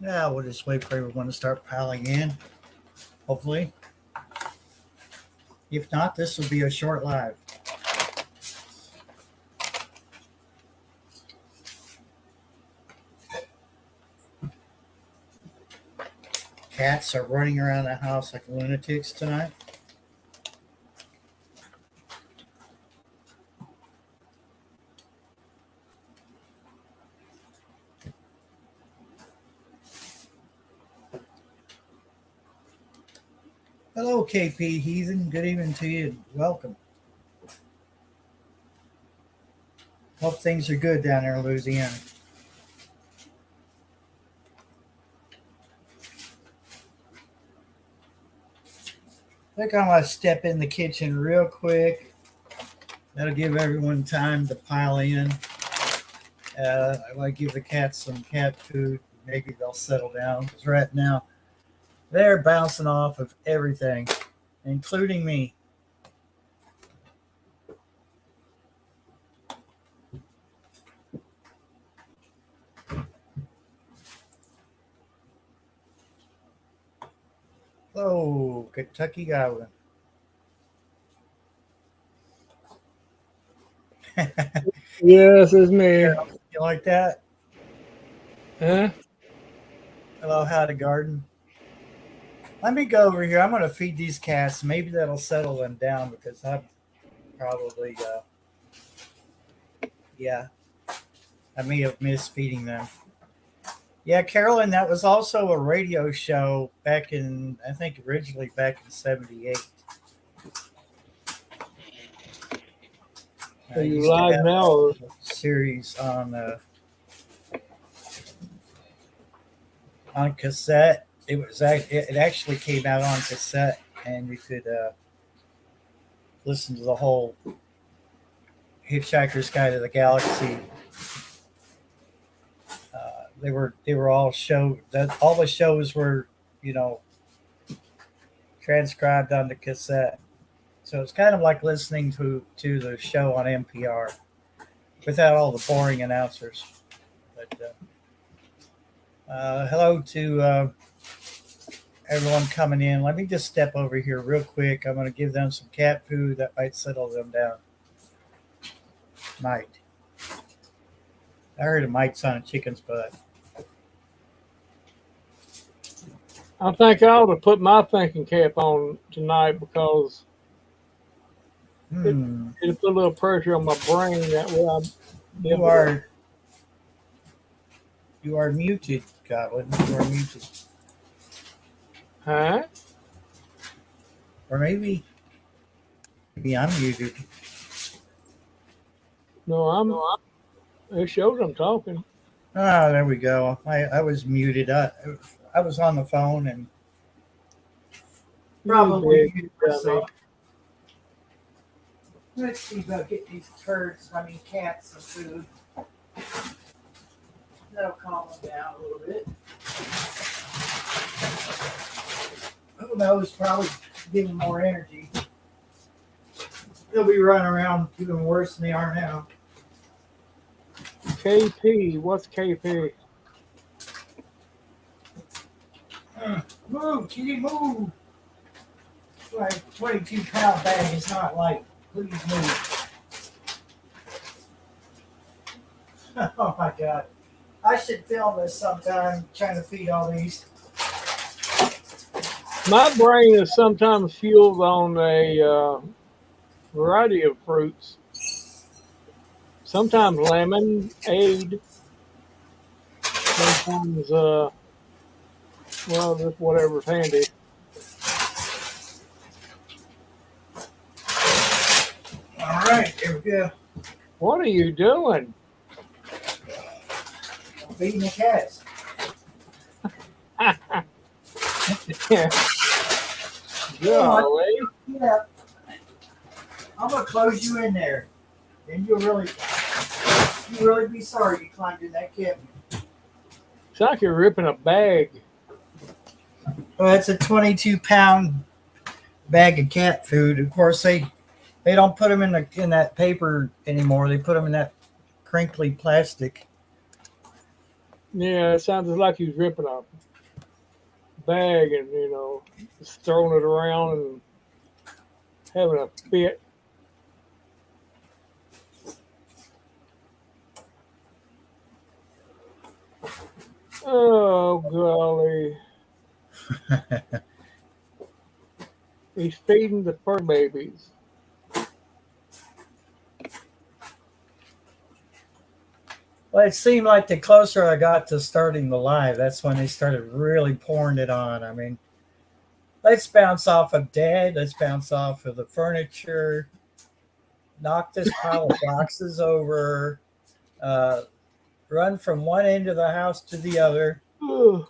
Yeah, we'll just wait for everyone to start piling in, hopefully. If not, this will be a short live. Cats are running around the house like lunatics tonight. Hello, KP Heathen. Good evening to you. Welcome. Hope things are good down there in Louisiana. I think I'm going to step in the kitchen real quick. That'll give everyone time to pile in. I want to give the cats some cat food. Maybe they'll settle down. Because right now, they're bouncing off of everything, including me. Oh, Kentucky Goblin. Yes, it's me. You like that? Huh? Hello, how to garden. Let me go over here. I'm going to feed these cats. Maybe that'll settle them down because I'm probably, yeah, I may have missed feeding them. Yeah, Carolyn, that was also a radio show back in, I think originally back in 78. Are you Used to live have now? a series on cassette. It actually came out on cassette, and you could listen to the whole Hitchhiker's Guide to the Galaxy. They were all show that all the shows were transcribed onto cassette. So it's kind of like listening to the show on NPR without all the boring announcers. But hello to everyone coming in. Let me just step over here real quick. I'm going to give them some cat food that might settle them down. Might. I heard it mites on a chicken's butt. I think I ought to put my thinking cap on tonight because it'll put a little pressure on my brain. That way You are muted, Goblin. You are muted. Huh? Or maybe I'm muted. No, it shows I'm talking. Ah, there we go. I was muted. I was on the phone and probably muted myself. Let's see about get these cats some food. That'll calm them down a little bit. Who knows? Probably give them more energy. They'll be running around even worse than they are now. KP, what's KP? Move, kitty, move. Like 22-pound bag is not light. Please move. Oh my God. I should film this sometime trying to feed all these. My brain is sometimes fueled on a variety of fruits. Sometimes lemonade. Sometimes, just whatever's handy. All right, here we go. What are you doing? I'm feeding the cats. Golly. Yeah. I'm gonna close you in there. Then you'll really be sorry you climbed in that cabinet. It's like you're ripping a bag. Well, it's a 22-pound bag of cat food. Of course, they don't put them in that paper anymore. They put them in that crinkly plastic. Yeah, it sounds like he's ripping a bag and just throwing it around and having a fit. Oh golly, he's feeding the fur babies. Well, it seemed like the closer I got to starting the live, that's when they started really pouring it on. I mean, let's bounce off of Dad. Let's bounce off of the furniture. Knock this pile of boxes over. Uh, Run from one end of the house to the other. Ugh.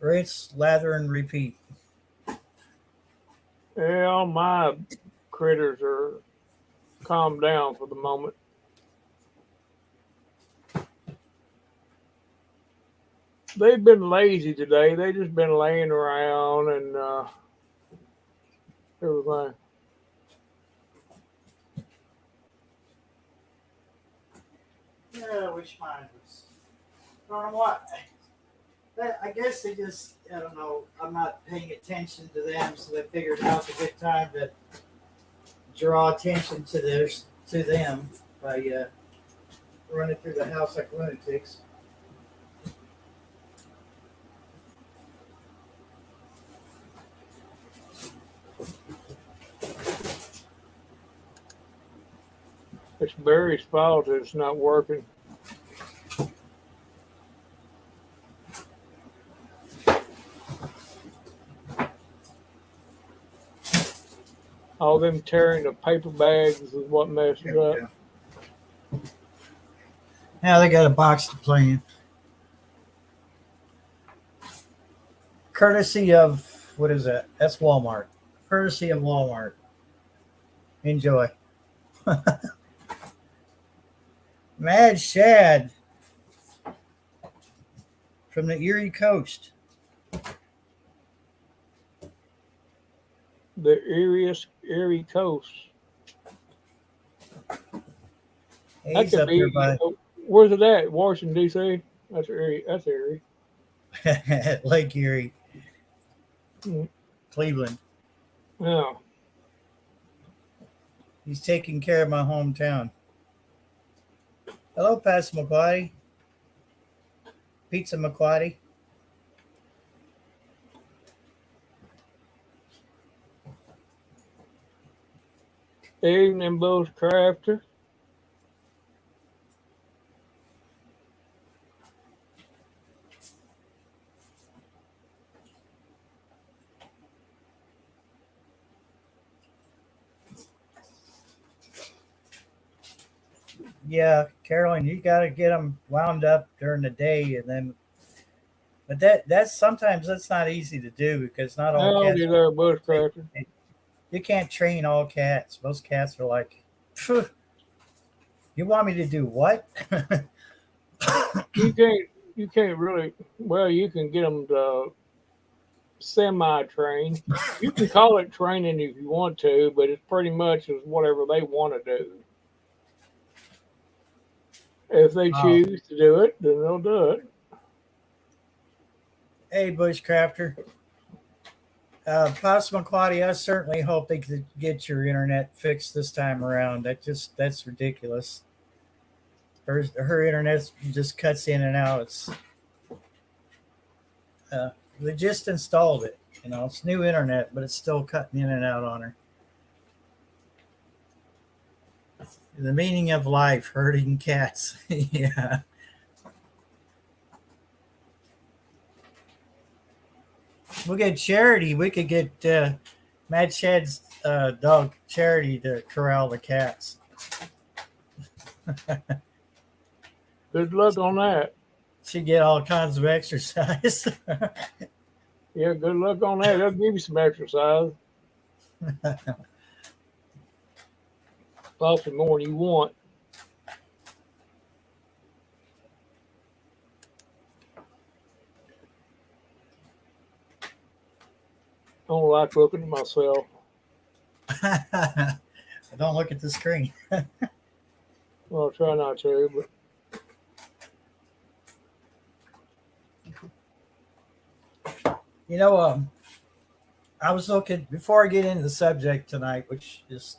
Rinse, lather, and repeat. Yeah, my critters are calmed down for the moment. They've been lazy today. They just been laying around and everything. Yeah, I wish mine was. I don't know what. I guess they just, I don't know, I'm not paying attention to them, so they figured out a good time to draw attention to them by running through the house like lunatics. It's Barry's fault that it's not working. All them tearing the paper bags is what messed it up. Now they got a box to play in. Courtesy of, what is that? That's Walmart. Courtesy of Walmart. Enjoy. Mad Shad from the Erie Coast. The Erie Coast. That He's could up be. there by Where's it at? Washington D.C. That's Erie. That's Erie. Lake Erie, Mm. Cleveland. Yeah. He's taking care of my hometown. Hello, Pastor McQuarrie. Pizza McQuarrie. Evening, Bush Crafter. Yeah, Carolyn, you got to get them wound up during the day, and then. But that's sometimes that's not easy to do because not all Howdy cats. there, Bush Crafter. You can't train all cats. Most cats are like, "Phew, you want me to do what?" You can't really. Well, you can get them to semi-train. You can call it training if you want to, but it's pretty much is whatever they want to do. If they Oh. choose to do it, then they'll do it. Hey, Bushcrafter. Pastor McQuarrie, I certainly hope they could get your internet fixed this time around. That's ridiculous. Her internet just cuts in and out. It's they just installed it. You know, it's new internet, but it's still cutting in and out on her. The meaning of life, herding cats. Yeah. We'll get Charity. We could get Mad Shad's dog Charity to corral the cats. Good luck on that. She'd get all kinds of exercise. Yeah, good luck on that. They'll give you some exercise. Possibly more than you want. I don't like looking at myself. Don't look at the screen. Well, I'll try not to, but You know, I was looking before I get into the subject tonight, which is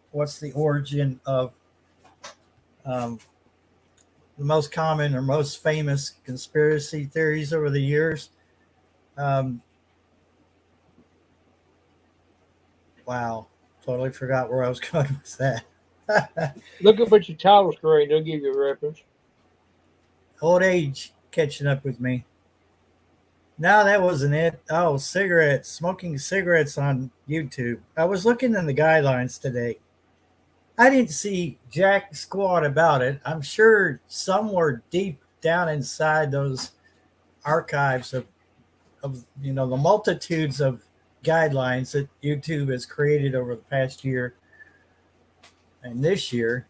what's the origin of um, the most common or most famous conspiracy theories over the years. Um, wow, totally forgot where I was going with that. Look up at your title screen. They'll give you a reference. Old age catching up with me. No, that wasn't it. Oh, cigarettes, smoking cigarettes on YouTube. I was looking in the guidelines today. I didn't see jack squat about it. I'm sure somewhere deep down inside those archives of the multitudes of guidelines that YouTube has created over the past year and this year,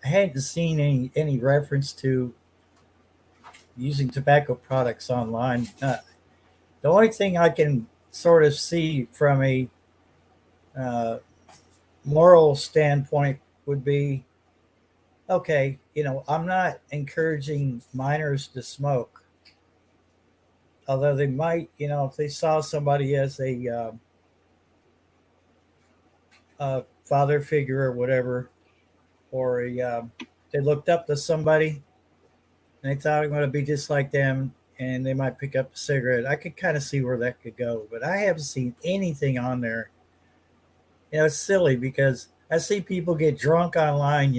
I hadn't seen any reference to using tobacco products online. The only thing I can sort of see from a uh, moral standpoint would be okay, I'm not encouraging minors to smoke, although they might, if they saw somebody as a father figure or whatever, or they looked up to somebody and they thought I'm going to be just like them, and they might pick up a cigarette. I could kind of see where that could go, but I haven't seen anything on there. It's silly because I see people get drunk online,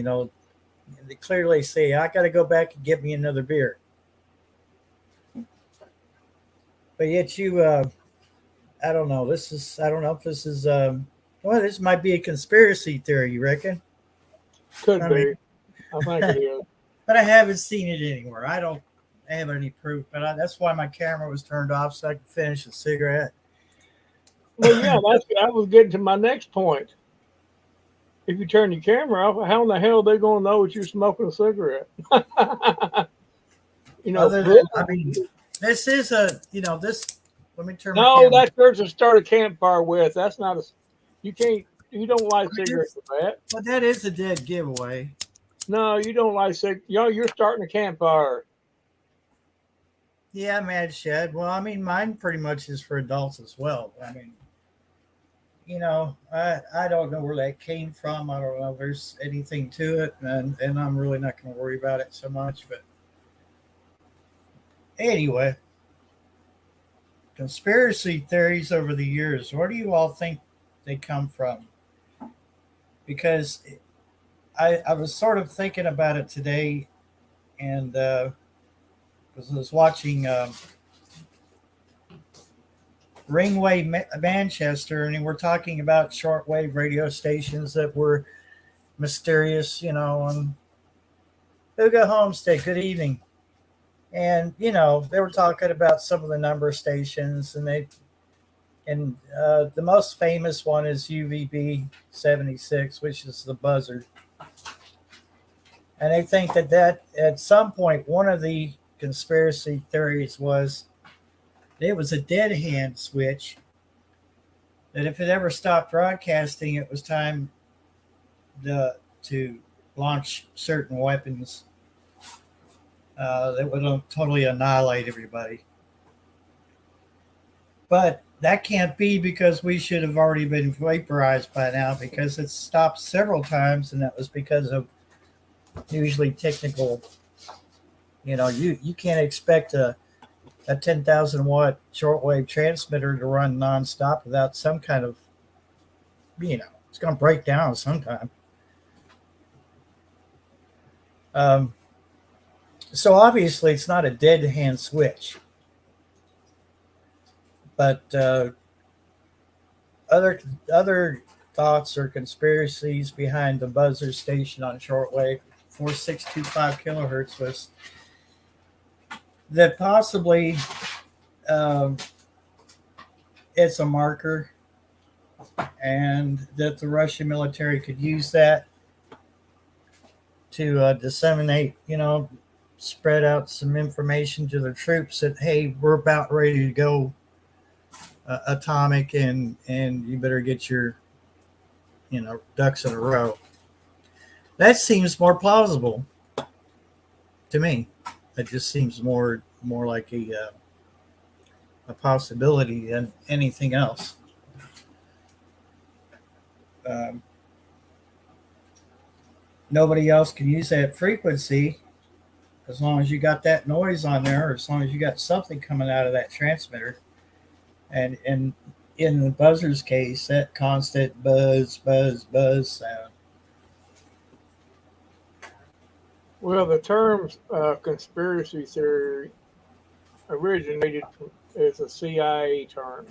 they clearly say, I got to go back and get me another beer. But yet I don't know. I don't know if this is, well, this might be a conspiracy theory, you reckon? Could I be. mean, I think it is. but I haven't seen it anywhere. I have any proof, but that's why my camera was turned off so I could finish a cigarette. Well, yeah, I was getting to my next point. If you turn your camera off, how in the hell are they going to know that you're smoking a cigarette? This is let me turn my No, camera. that's yours to start a campfire with. That's not you don't light cigarettes with that. But that is a dead giveaway. No, you don't light cigarettes. You're starting a campfire. Yeah, Mad Shed. Well, I mean, mine pretty much is for adults as well. I mean, I don't know where that came from. I don't know if there's anything to it, and I'm really not going to worry about it so much. But anyway, conspiracy theories over the years, where do you all think they come from? Because I was sort of thinking about it today, and because I was watching Ringway Manchester, and we're talking about shortwave radio stations that were mysterious, and Hugo Homestead, good evening. And they were talking about some of the number of stations, and the most famous one is UVB 76, which is the buzzard. And they think that at some point, one of the conspiracy theories was it was a dead hand switch, that if it ever stopped broadcasting, it was time to launch certain weapons that would totally annihilate everybody. But that can't be, because we should have already been vaporized by now, because it stopped several times, and that was because of usually technical. You can't expect a 10,000 watt shortwave transmitter to run nonstop without some kind of, it's going to break down sometime. So obviously it's not a dead hand switch, but other thoughts or conspiracies behind the buzzer station on shortwave 4625 kilohertz was that possibly it's a marker, and that the Russian military could use that to disseminate, spread out some information to the troops that, hey, we're about ready to go atomic, and you better get your ducks in a row. That seems more plausible to me. It just seems more like a possibility than anything else. Um, Nobody else can use that frequency as long as you got that noise on there, or as long as you got something coming out of that transmitter. And in the buzzer's case, that constant buzz, buzz, buzz sound. Well, the term conspiracy theory originated as a CIA term.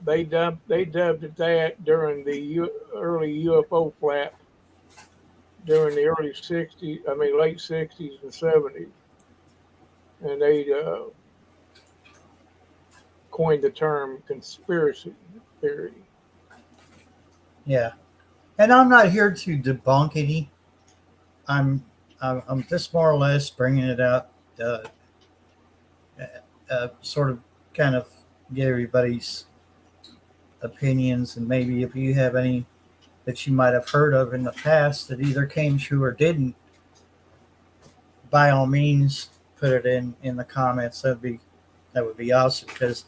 They dubbed it that during the early UFO flap during the early '60s, late '60s and '70s, and they coined the term conspiracy theory. Yeah, and I'm not here to debunk any. I'm just more or less bringing it out, sort of, kind of get everybody's opinions, and maybe if you have any that you might have heard of in the past that either came true or didn't, by all means put it in the comments. That would be awesome, because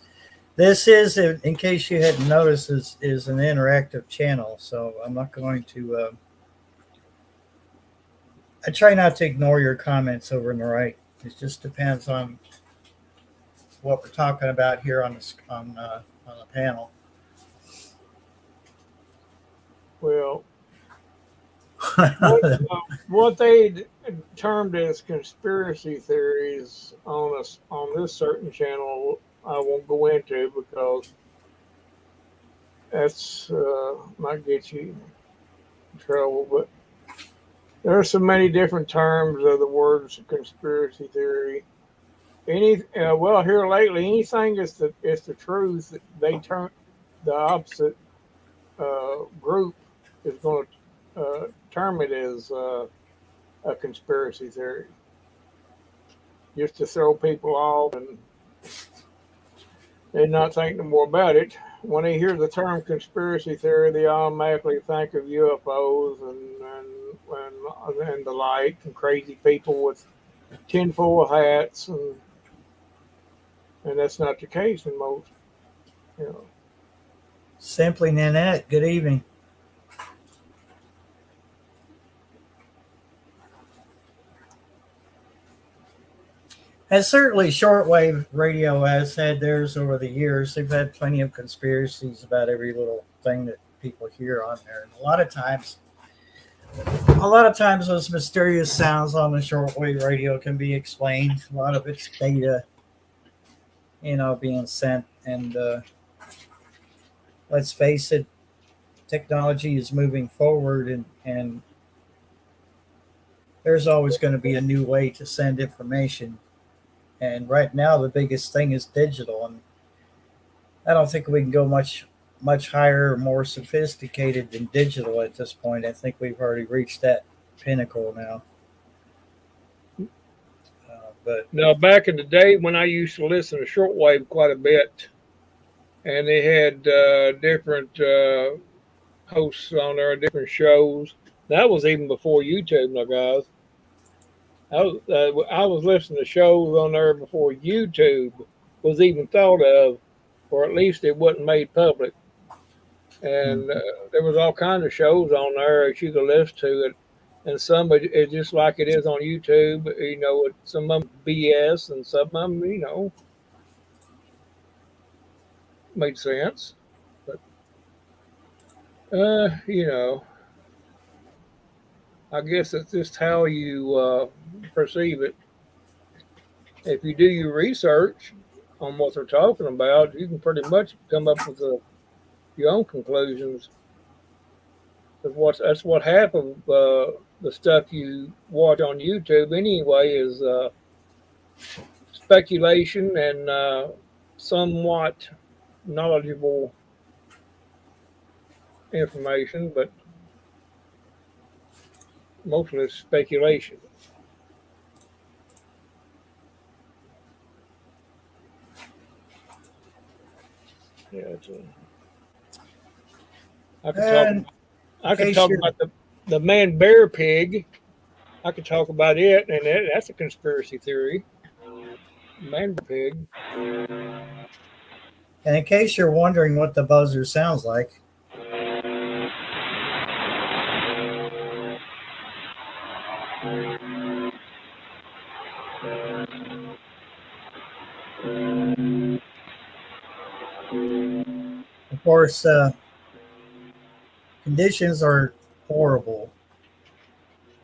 this is, in case you hadn't noticed, is an interactive channel. So I'm not going to. I try not to ignore your comments over on the right. It just depends on what we're talking about here on the panel. Well, what they termed as conspiracy theories on this certain channel, I won't go into because that's might get you in trouble. But there are so many different terms of the words conspiracy theory. Here lately, anything is the truth. They turn the opposite group is going to term it as a conspiracy theory, just to throw people off and not think no more about it. When they hear the term conspiracy theory, they automatically think of UFOs and the like, and crazy people with tinfoil hats, and that's not the case in most, Simply Nanette, good evening. And certainly shortwave radio has had theirs over the years. They've had plenty of conspiracies about every little thing that people hear on there. And a lot of times those mysterious sounds on the shortwave radio can be explained. A lot of it's data, being sent. And let's face it, technology is moving forward, and there's always going to be a new way to send information. And right now, the biggest thing is digital, and I don't think we can go much higher or more sophisticated than digital at this point. I think we've already reached that pinnacle now. But now, back in the day when I used to listen to shortwave quite a bit, and they had different hosts on there, different shows. That was even before YouTube, my guys. I was listening to shows on there before YouTube was even thought of, or at least it wasn't made public. And there was all kinds of shows on there that you could listen to it, and some it's just like it is on YouTube. Some of them BS, and some of them, made sense. But I guess it's just how you perceive it. If you do your research on what they're talking about, you can pretty much come up with your own conclusions. That's what half of the stuff you watch on YouTube anyway is speculation and somewhat knowledgeable information, but mostly it's speculation. Yeah, I could talk about the man bear pig. I could talk about it, and that's a conspiracy theory. Man pig. And in case you're wondering what the buzzer sounds like, of course, conditions are horrible.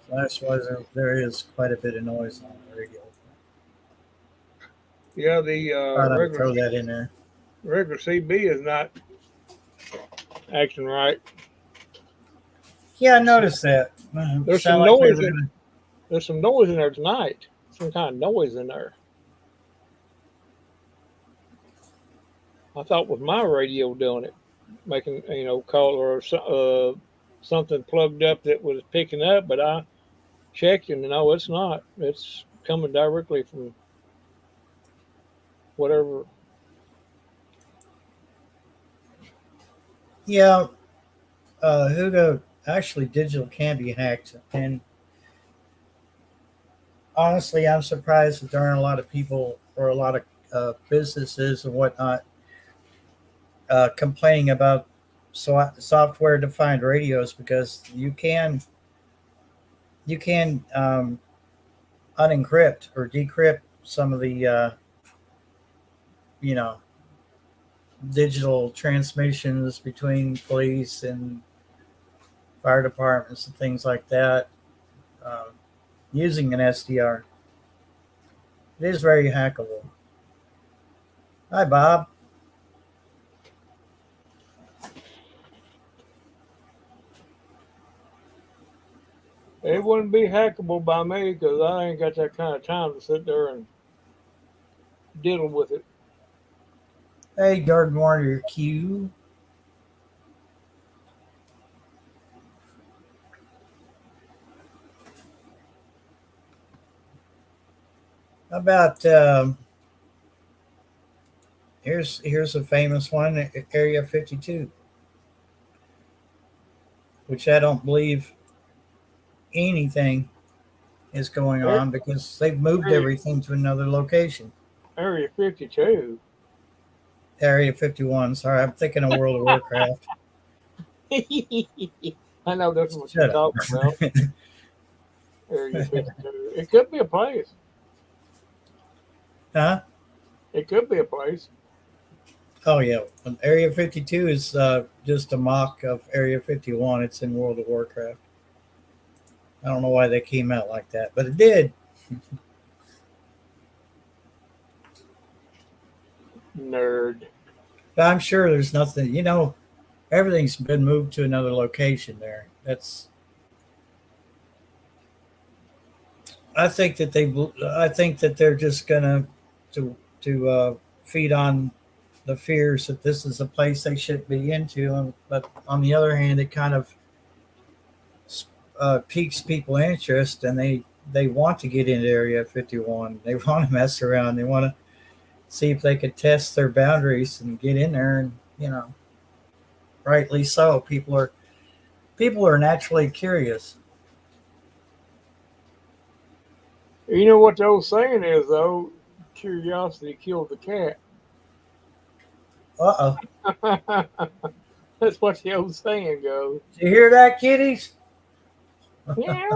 So that's why there is quite a bit of noise on the radio. Yeah, the Thought I'd throw that in there. regular CB is not acting right. Yeah, I noticed that. There's Sound some like they noise. were gonna. There's some noise in there tonight. Some kind of noise in there. I thought with my radio doing it, making call or something plugged up that was picking up, but I checked and no, it's not. It's coming directly from whatever. Yeah, Hugo, actually, digital can be hacked, and honestly, I'm surprised that there aren't a lot of people or a lot of businesses and whatnot complaining about software-defined radios because you can unencrypt or decrypt some of the you know digital transmissions between police and fire departments and things like that um, using an SDR. It is very hackable. Hi, Bob. It wouldn't be hackable by me because I ain't got that kind of time to sit there and diddle with it. Hey, Garden Warrior Q. How about here's a famous one, Area 52, which I don't believe anything is going on because they've moved Area, everything to another location. Area 52. Area 51. Sorry, I'm thinking of World of Warcraft. I know that's what you're Shut up. talking about. Area 52. It could be a place. Huh? It could be a place. Oh yeah. Area 52 is just a mock of Area 51. It's in World of Warcraft. I don't know why they came out like that, but it did. Nerd. But I'm sure there's nothing. Everything's been moved to another location there. I think that they're just gonna to feed on the fears that this is a place they should be into. But on the other hand, it kind of piques people's interest, and they want to get into Area 51. They want to mess around. They want to see if they could test their boundaries and get in there, and rightly so. People are naturally curious. You know what the old saying is, though? Curiosity killed the cat. Uh oh! That's what the old saying goes. Did you hear that, kitties? Yeah.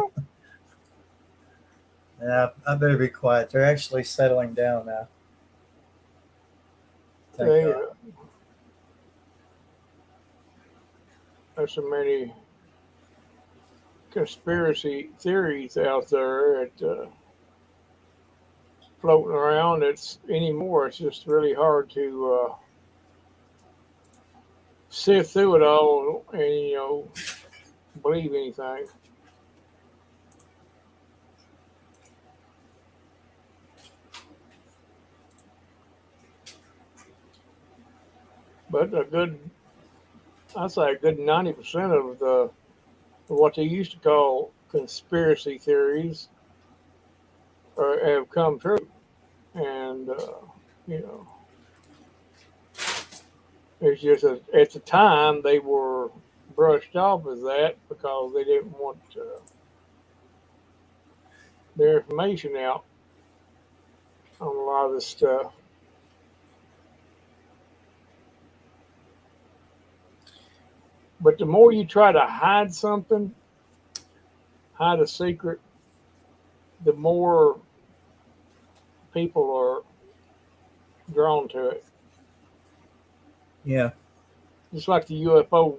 Yeah, I better be quiet. They're actually settling down now. Thank God. There's so many conspiracy theories out there that floating around. It's anymore. It's just really hard to sift through it all and believe anything. But I'd say a good 90% of what they used to call conspiracy theories have come true, and it's just at the time they were brushed off as that because they didn't want their information out. on a lot of this stuff. But the more you try to hide something, hide a secret, the more people are drawn to it. Yeah. Just like the UFO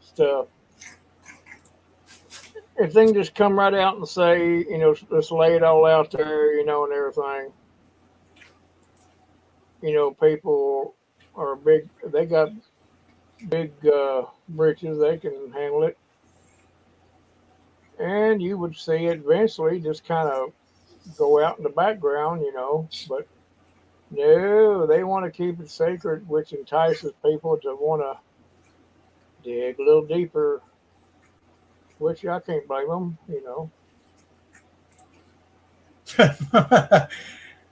stuff. If they can just come right out and say, let's lay it all out there, and everything. People are big. They got big britches. They can handle it. And you would see it eventually just kind of go out in the background, But no, they want to keep it sacred, which entices people to want to dig a little deeper, which I can't blame them.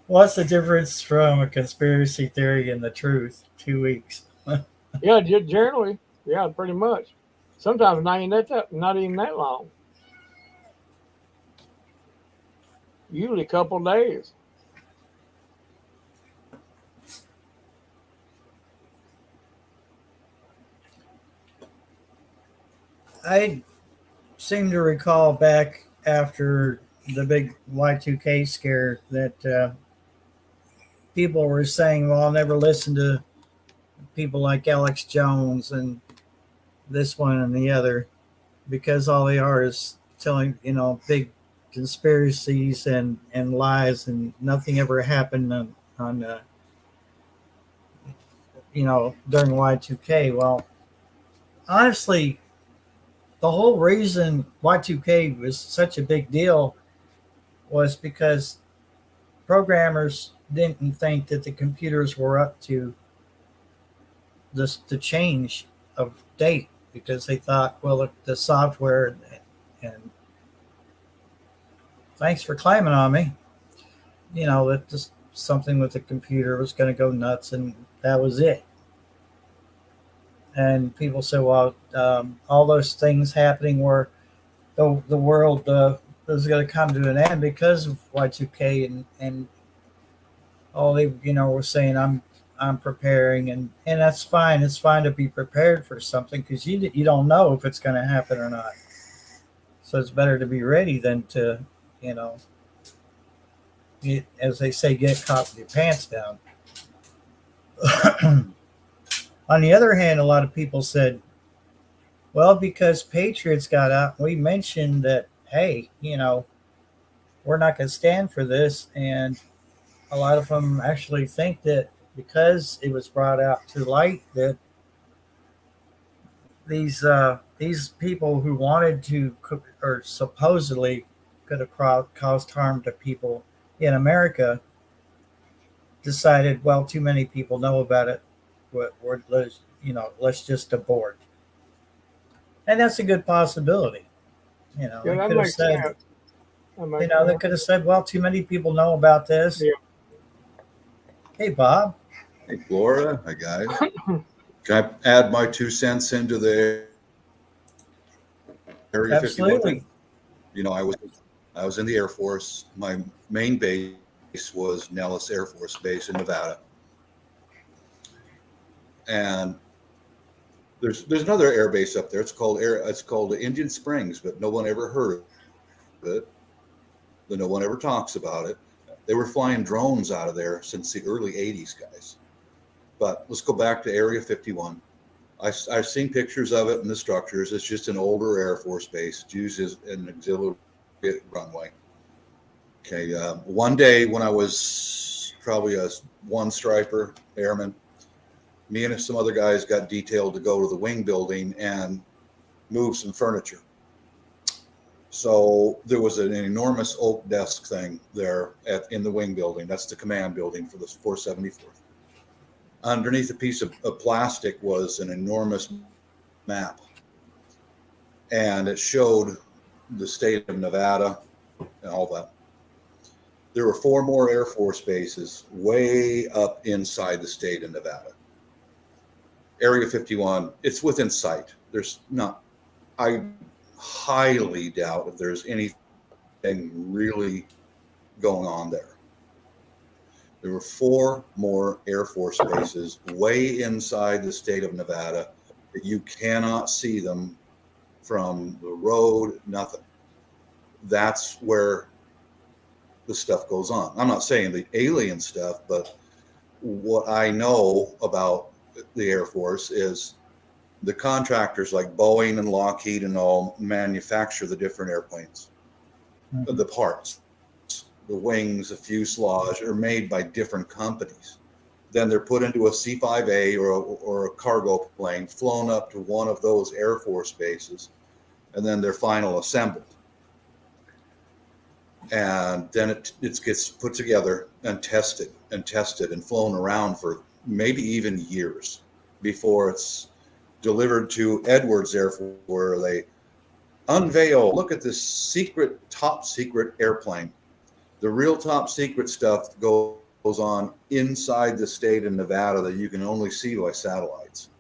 What's the difference from a conspiracy theory and the truth? 2 weeks. Yeah, generally, yeah, pretty much. Sometimes not even that long. Usually a couple of days. I seem to recall back after the big Y2K scare that people were saying, well, I'll never listen to people like Alex Jones and this one and the other because all they are is telling, big conspiracies and lies, and nothing ever happened on during Y2K. Well, honestly, the whole reason Y2K was such a big deal was because programmers didn't think that the computers were up to the change of date, because they thought, well, the software, and thanks for climbing on me, that just something with the computer was going to go nuts, and that was it. And people say, well, all those things happening where the world is going to come to an end because of Y2K, and all they were saying, I'm preparing, and that's fine. It's fine to be prepared for something because you don't know if it's going to happen or not. So it's better to be ready than to as they say, get caught with your pants down. On the other hand, a lot of people said, well, because Patriots got out, we mentioned that, hey, we're not going to stand for this. And a lot of them actually think that because it was brought out to light that these people who wanted to, or supposedly could have caused harm to people in America, decided, well, too many people know about it. Let's just abort. And that's a good possibility. Yeah, they that could have makes said, sense. they could have said, well, too many people know about this. Yeah. Hey, Bob. Hey, Flora. Hi, guys. Can I add my 2 cents into the Area 51 thing? I was in the Air Force. My main base was Nellis Air Force Base in Nevada. And there's another air base up there. It's called Indian Springs, but no one ever heard of it. No one ever talks about it. They were flying drones out of there since the early 80s, guys. But let's go back to Area 51. I've seen pictures of it in the structures. It's just an older Air Force base. It's used as an auxiliary runway. Okay. One day when I was probably a one striper airman, me and some other guys got detailed to go to the wing building and move some furniture. So there was an enormous oak desk thing there in the wing building. That's the command building for the 474th. Underneath a piece of plastic was an enormous map. And it showed the state of Nevada and all that. There were 4 more Air Force bases way up inside the state of Nevada. Area 51, it's within sight. I highly doubt if there's anything really going on there. There were 4 more Air Force bases way inside the state of Nevada that you cannot see them from the road, nothing. That's where the stuff goes on. I'm not saying the alien stuff, but what I know about the Air Force is the contractors like Boeing and Lockheed and all manufacture the different airplanes. Mhm. The parts, the wings, the fuselage are made by different companies. Then they're put into a C-5A or a cargo plane, flown up to one of those Air Force bases, and then they're final assembled. And then it gets put together and tested and flown around for maybe even years before it's delivered to Edwards Air Force, where they unveil, look at this secret, top secret airplane. The real top secret stuff goes on inside the state of Nevada that you can only see by satellites.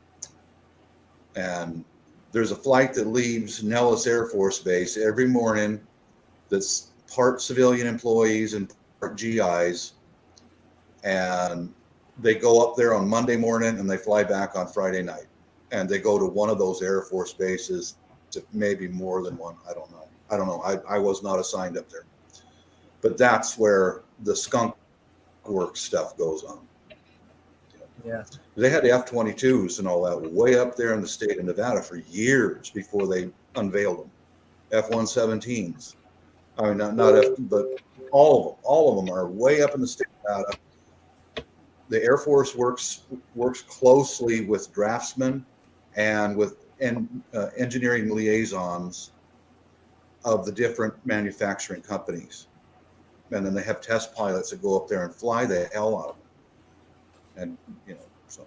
And there's a flight that leaves Nellis Air Force Base every morning that's part civilian employees and part GIs. And they go up there on Monday morning and they fly back on Friday night. And they go to one of those Air Force bases, to maybe more than one. I don't know. I was not assigned up there. But that's where the skunk work stuff goes on. Yeah. They had the F-22s and all that way up there in the state of Nevada for years before they unveiled them. F-117s. I mean, not F, but all of them are way up in the state of Nevada. The Air Force works closely with draftsmen and with engineering liaisons of the different manufacturing companies. And then they have test pilots that go up there and fly the hell out of them. And, you know, so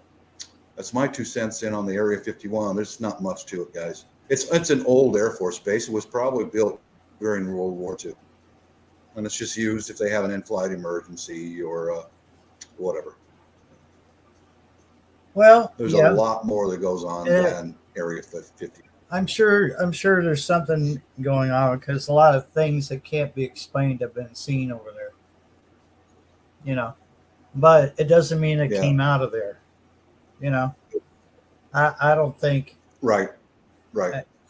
that's my 2 cents in on the Area 51. There's not much to it, guys. It's an old Air Force base. It was probably built during World War II. And it's just used if they have an in-flight emergency or whatever. Well, There's yeah, a lot more that goes on than Area 50. I'm sure there's something going on because a lot of things that can't be explained have been seen over there. You know, but it doesn't mean it Yeah. came out of there. You know, I don't think. Right.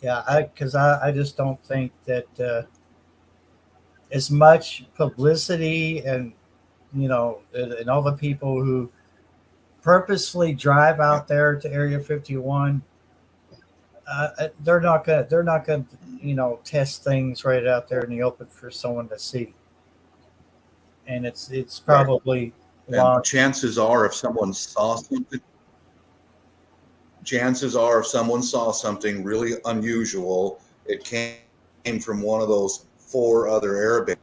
Yeah, because I just don't think that as much publicity and and all the people who purposely drive out there to Area 51, they're not gonna test things right out there in the open for someone to see, and it's probably And chances are, if someone saw something really unusual, it came from one of those 4 other air bases,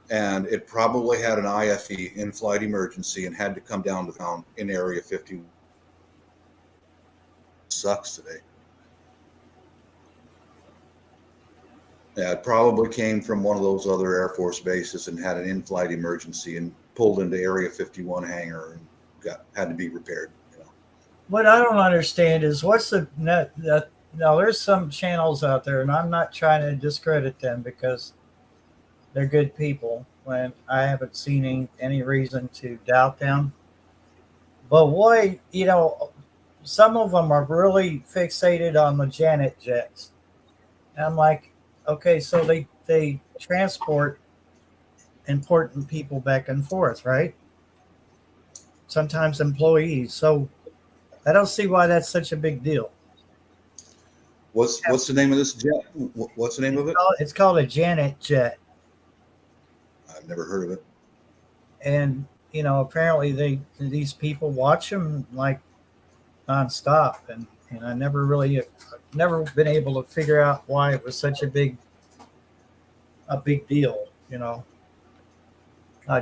and it probably had an IFE, in-flight emergency, and had to come down to town in Area 50. Sucks today. Yeah, it probably came from one of those other Air Force bases and had an in-flight emergency and pulled into Area 51 hangar and had to be repaired. What I don't understand is what's the net. Now, there's some channels out there, and I'm not trying to discredit them because they're good people, and I haven't seen any reason to doubt them. But why, some of them are really fixated on the Janet jets. And I'm like, okay, so they transport important people back and forth, right? Sometimes employees. So I don't see why that's such a big deal. What's the name of this jet? What's the name of it? It's called a Janet jet. I've never heard of it. And apparently these people watch them like nonstop, and I never been able to figure out why it was such a big deal.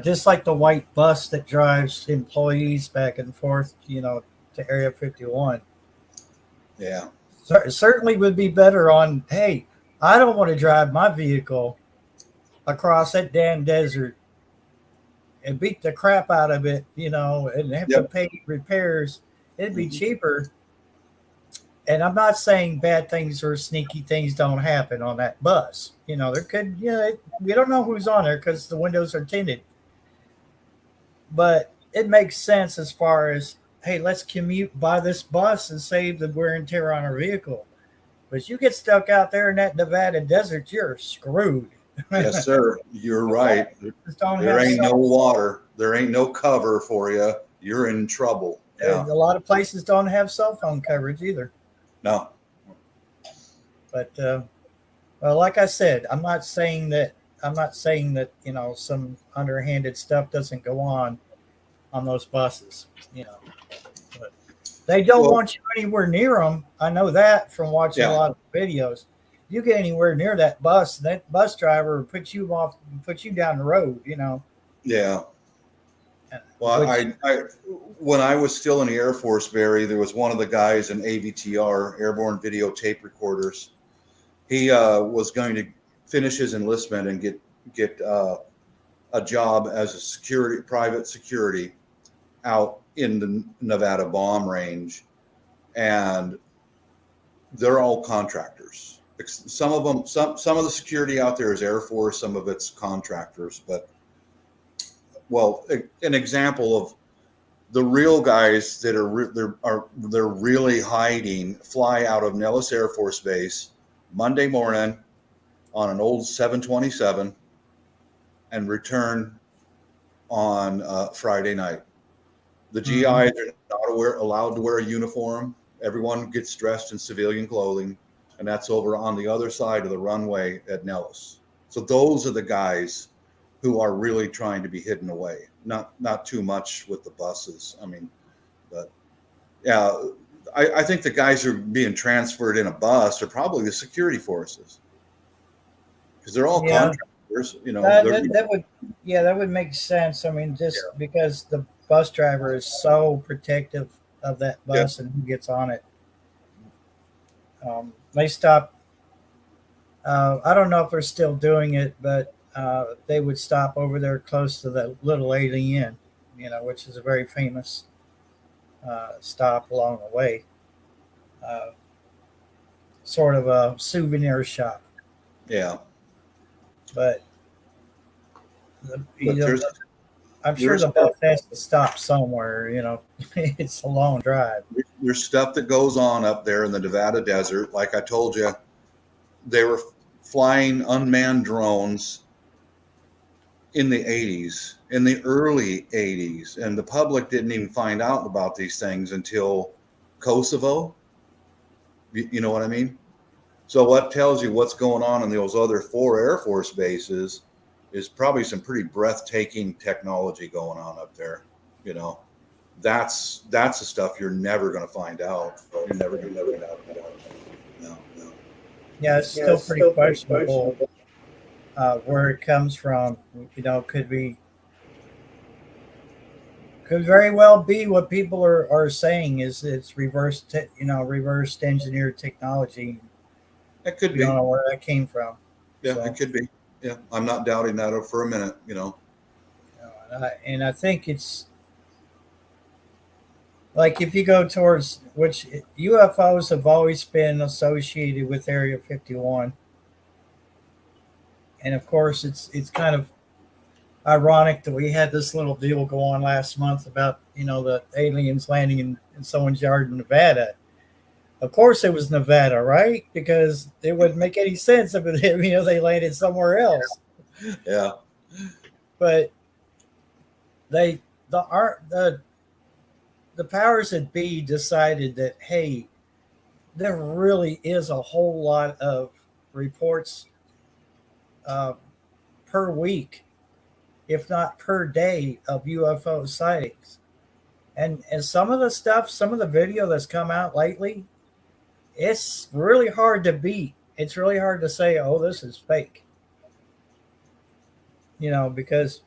Just like the white bus that drives employees back and forth, to Area 51. Yeah. Certainly would be better on, hey, I don't want to drive my vehicle across that damn desert and beat the crap out of it, and have to pay repairs. It'd be cheaper. And I'm not saying bad things or sneaky things don't happen on that bus. There could, we don't know who's on there because the windows are tinted. But it makes sense as far as, hey, let's commute by this bus and save the wear and tear on our vehicle. But you get stuck out there in that Nevada desert, you're screwed. Yes, sir. You're right. Just don't There have ain't no some- water. There ain't no cover for you. You're in trouble. Yeah. A lot of places don't have cell phone coverage either. No. But well, like I said, I'm not saying that some underhanded stuff doesn't go on those buses. But they don't Well- want you anywhere near them. I know that from watching Yeah. a lot of videos. You get anywhere near that bus driver will put you down the road. Yeah. Well, I when I was still in the Air Force, Barry, there was one of the guys in AVTR, Airborne Video Tape Recorders. He was going to finish his enlistment and get a job as a private security out in the Nevada bomb range, and they're all contractors. Some of them, some of the security out there is Air Force, some of it's contractors. But well, an example of the real guys that they're really hiding fly out of Nellis Air Force Base Monday morning on an old 727 and return on Friday night. The GIs are not allowed to wear a uniform. Everyone gets dressed in civilian clothing, and that's over on the other side of the runway at Nellis. So those are the guys who are really trying to be hidden away. Not too much with the buses. I mean, but yeah, I think the guys who are being transferred in a bus are probably the security forces, because they're all contractors. That would make sense. I mean, just because the bus driver is so protective of that bus and who gets on it. They stopped. I don't know if they're still doing it, but they would stop over there close to the Little Alien, which is a very famous stop along the way. Sort of a souvenir shop. Yeah. But I'm sure the bus has to stop somewhere. It's a long drive. There's stuff that goes on up there in the Nevada desert. Like I told you, they were flying unmanned drones in the 80s, in the early 80s, and the public didn't even find out about these things until Kosovo. You know what I mean? So what tells you what's going on in those other 4 Air Force bases is probably some pretty breathtaking technology going on up there. That's the stuff you're never going to find out. You're never going to find out. No. Yeah, it's still pretty questionable where it comes from. Could very well be what people are saying is it's reversed engineered technology. It could We be. don't know where that came from. Yeah, So, it could be. Yeah, I'm not doubting that for a minute. and I think it's like if you go towards which UFOs have always been associated with Area 51, and of course it's kind of ironic that we had this little deal go on last month about the aliens landing in someone's yard in Nevada. Of course it was Nevada, right? Because it wouldn't make any sense if they landed somewhere else. Yeah. But the powers that be decided that, hey, there really is a whole lot of reports per week, if not per day, of UFO sightings. And some of the video that's come out lately, it's really hard to beat. It's really hard to say, oh, this is fake. Because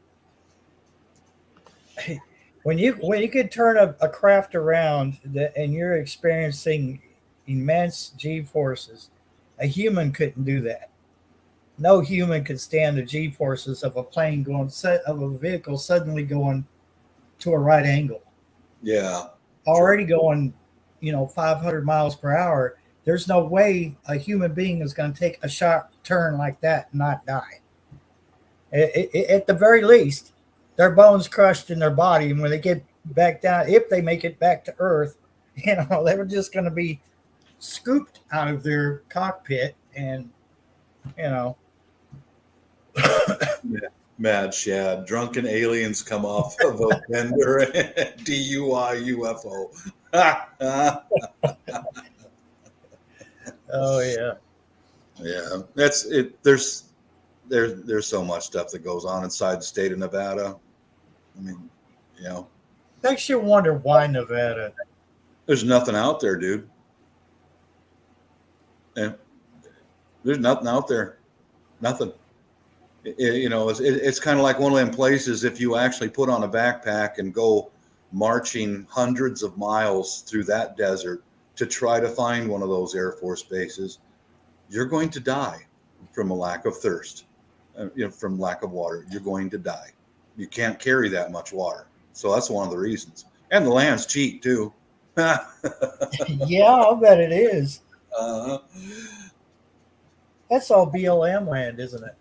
when you could turn a craft around and you're experiencing immense G-forces, a human couldn't do that. No human could stand the G-forces of a plane of a vehicle suddenly going to a right angle. Yeah. Already going, 500 miles per hour. There's no way a human being is going to take a sharp turn like that and not die. At the very least, their bones crushed in their body, and when they get back down, if they make it back to Earth, they were just going to be scooped out of their cockpit, and you know, Mad Shad, drunken aliens come off of a bender, DUI UFO. oh yeah, Yeah, that's it. There's so much stuff that goes on inside the state of Nevada. I mean, makes you wonder why Nevada. there's nothing out there, dude. And there's nothing out there. Nothing. It's kind of like one of them places. If you actually put on a backpack and go marching hundreds of miles through that desert to try to find one of those Air Force bases, you're going to die from a lack of thirst, from lack of water. You're going to die. You can't carry that much water. So that's one of the reasons. And the land's cheap too. Yeah, I'll bet it is. uh, That's all BLM land, isn't it?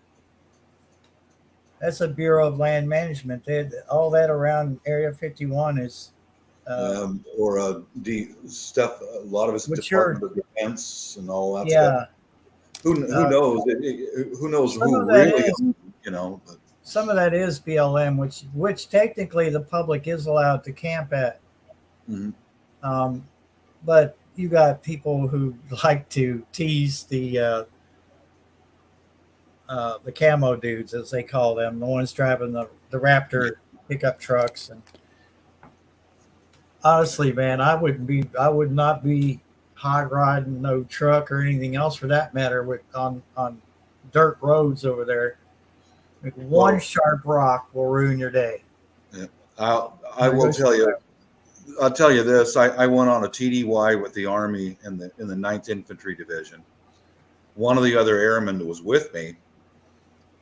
That's a Bureau of Land Management. All that around Area 51 is. or stuff. A lot of it's Department of Defense and all that stuff. Who knows? Who knows who really is, But some of that is BLM, which technically the public is allowed to camp at. Mhm. But you got people who like to tease the camo dudes, as they call them, the ones driving the Raptor pickup trucks. And honestly, man, I would not be hot riding no truck or anything else for that matter on dirt roads over there. One sharp rock will ruin your day. Yeah. I will tell you. I'll tell you this. I went on a TDY with the Army in the 9th Infantry Division. One of the other airmen that was with me,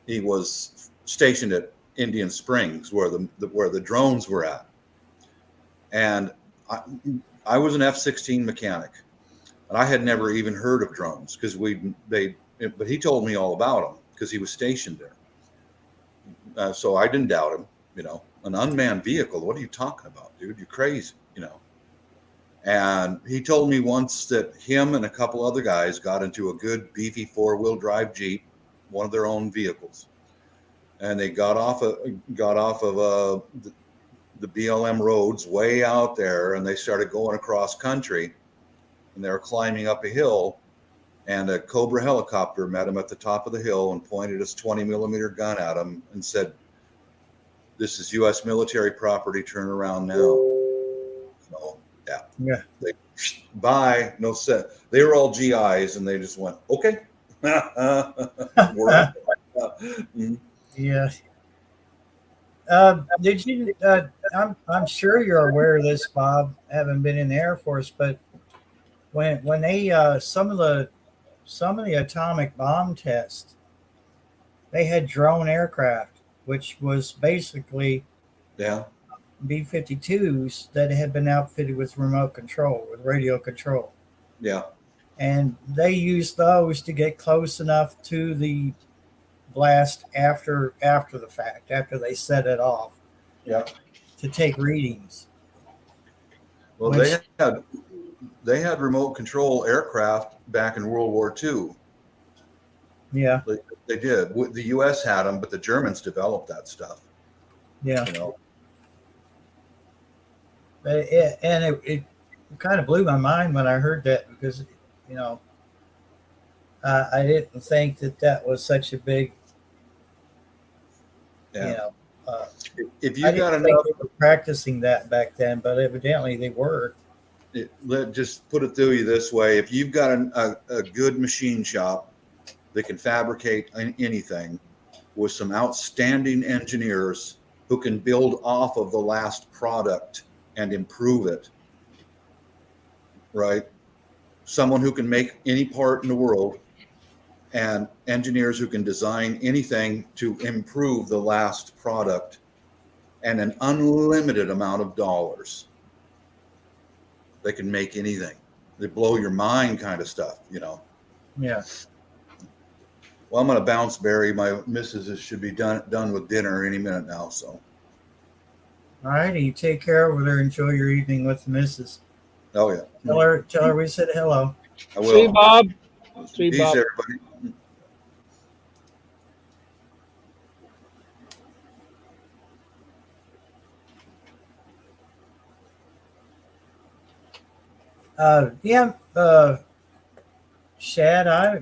he was stationed at Indian Springs, where the drones were at, and I was an F-16 mechanic, and I had never even heard of drones because but he told me all about them because he was stationed there. So I didn't doubt him. An unmanned vehicle. What are you talking about, dude? You're crazy. And he told me once that him and a couple other guys got into a good beefy 4-wheel drive Jeep, one of their own vehicles, and they got off of the BLM roads way out there, and they started going across country, and they were climbing up a hill, and a Cobra helicopter met them at the top of the hill and pointed its 20-millimeter gun at them and said, "This is U.S. military property. Turn around now." So, yeah. Bye. No set. They were all GIs, and they just went, "Okay." Yeah. Did you? I'm sure you're aware of this, Bob. Having been in the Air Force, but when they some of the atomic bomb tests, they had drone aircraft, which was basically B-52s that had been outfitted with remote control, with radio control. Yeah. And they used those to get close enough to the blast after the fact, after they set it off. Yeah. To take readings. Well, they had remote control aircraft back in World War II. Yeah. They did. The U.S. had them, but the Germans developed that stuff. Yeah. It kind of blew my mind when I heard that, because I didn't think that was such a big if you I got didn't think enough, they were practicing that back then, but evidently they were. just put it through you this way: if you've got a good machine shop that can fabricate anything, with some outstanding engineers who can build off of the last product and improve it, right? Someone who can make any part in the world, and engineers who can design anything to improve the last product, and an unlimited amount of dollars. They can make anything. They blow your mind kind of stuff, Yeah. Well, I'm going to bounce, Barry. My missus should be done with dinner any minute now. So. All right, you take care over there. Enjoy your evening with the missus. Oh yeah, Tell her we said hello. I See, will. Bob. See, Peace, Bob. everybody. Yeah, Shad. I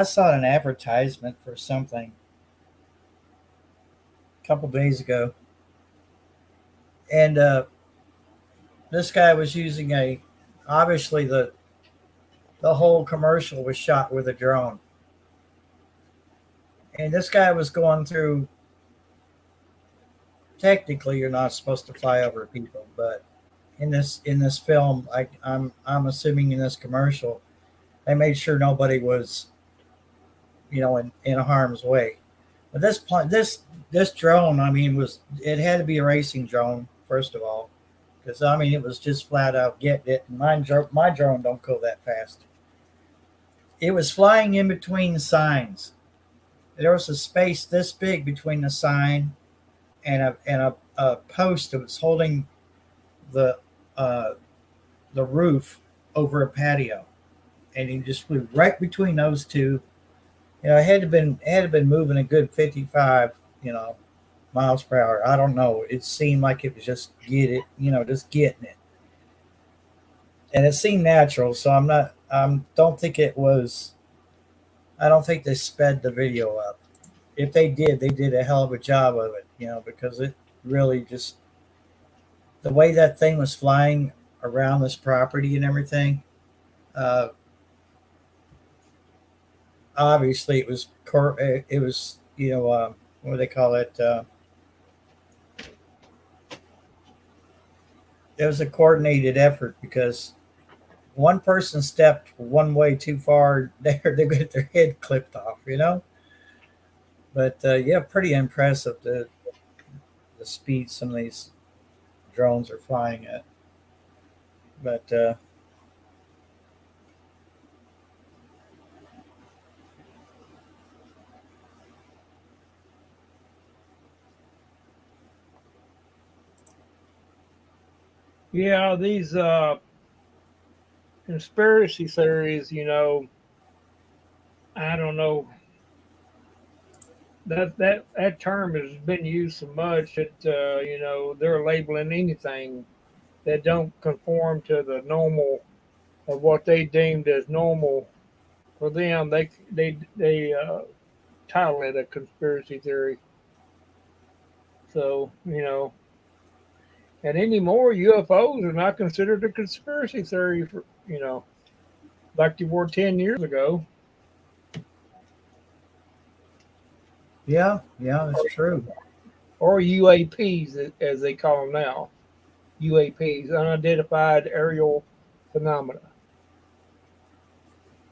saw an advertisement for something a couple days ago, and this guy was using a. Obviously, the whole commercial was shot with a drone, and this guy was going through. Technically, you're not supposed to fly over people, but in this film, I'm assuming in this commercial, they made sure nobody was, in harm's way. But this drone, I mean, it had to be a racing drone first of all, because I mean it was just flat out getting it. And my drone don't go that fast. It was flying in between signs. There was a space this big between the sign and a post that was holding the uh, the roof over a patio, and he just flew right between those two. It had to been moving a good 55, miles per hour. I don't know. It seemed like it was just just getting it, and it seemed natural. So I'm not. Don't think it was. I don't think they sped the video up. If they did, they did a hell of a job of it. Because it really just the way that thing was flying around this property and everything. Uh, Obviously, it was what do they call it? It was a coordinated effort because one person stepped one way too far, they get their head clipped off. But yeah, pretty impressive the speed some of these drones are flying at. But Yeah, these conspiracy theories. I don't know. That term has been used so much that they're labeling anything that don't conform to the normal of what they deemed as normal for them. They title it a conspiracy theory. So and anymore UFOs are not considered a conspiracy theory for like they were 10 years ago. yeah, yeah, it's true. Or UAPs as they call them now. UAPs, unidentified aerial phenomena.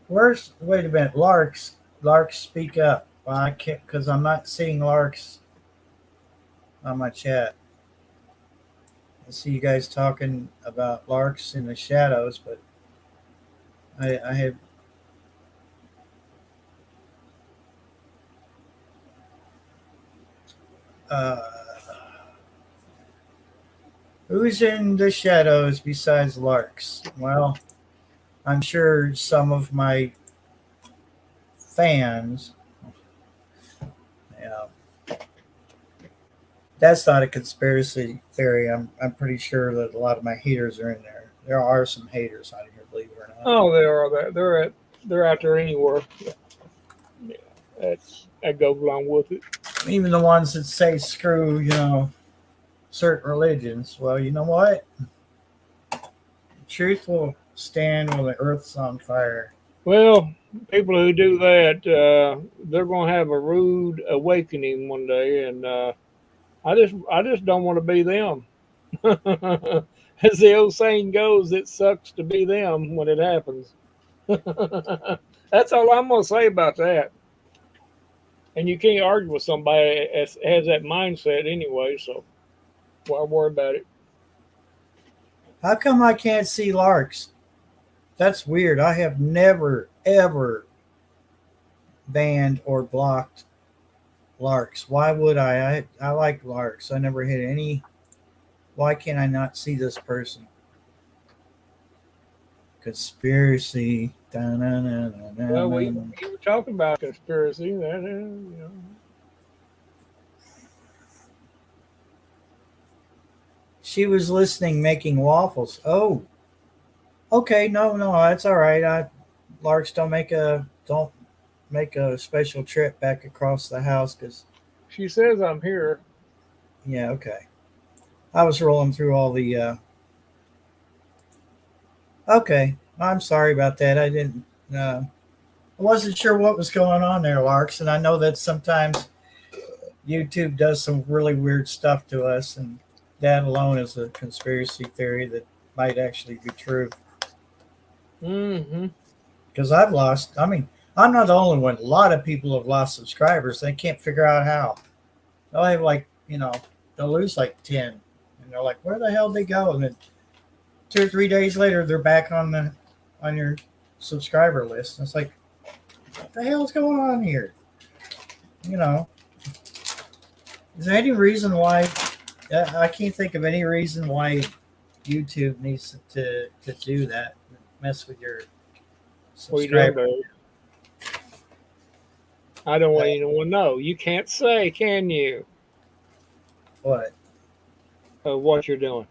Wait a minute, Larks, speak up. Well, I can't because I'm not seeing Larks on my chat. I see you guys talking about Larks in the shadows, but I have. Uh, who's in the shadows besides Larks? Well, I'm sure some of my fans. Yeah, that's not a conspiracy theory. I'm pretty sure that a lot of my haters are in there. There are some haters on here, believe it or not. Oh, they are that. They're out there anywhere. Yeah, that goes along with it. Even the ones that say screw, certain religions. Well, you know what? Truth will stand when the earth's on fire. Well, people who do that, they're going to have a rude awakening one day, and I just don't want to be them. As the old saying goes, it sucks to be them when it happens. That's all I'm going to say about that. And you can't argue with somebody that has that mindset anyway, so why worry about it? How come I can't see Larks? That's weird. I have never, ever banned or blocked Larks. Why would I? I like larks. I never hit any. Why can't I not see this person? Conspiracy. Well, we were talking about conspiracy. That you know. She was listening, making waffles. Oh, okay. No, no, that's all right. Larks don't make a special trip back across the house because She says I'm here. yeah, okay. I was rolling through all the. Okay, I'm sorry about that. I didn't. I wasn't sure what was going on there, Larks, and I know that sometimes YouTube does some really weird stuff to us, and that alone is a conspiracy theory that might actually be true. Mm-hmm. Because I've lost. I mean, I'm not the only one. A lot of people have lost subscribers. They can't figure out how. They'll have they'll lose like 10, and they're like, "Where the hell did they go?" And then 2 or 3 days later, they're back on your subscriber list. And it's like, what the hell's going on here? You know, is there any reason why? I can't think of any reason why YouTube needs to do that. Mess with your We don't subscriber. know. I don't want anyone to know. You can't say, can you, What? what you're doing?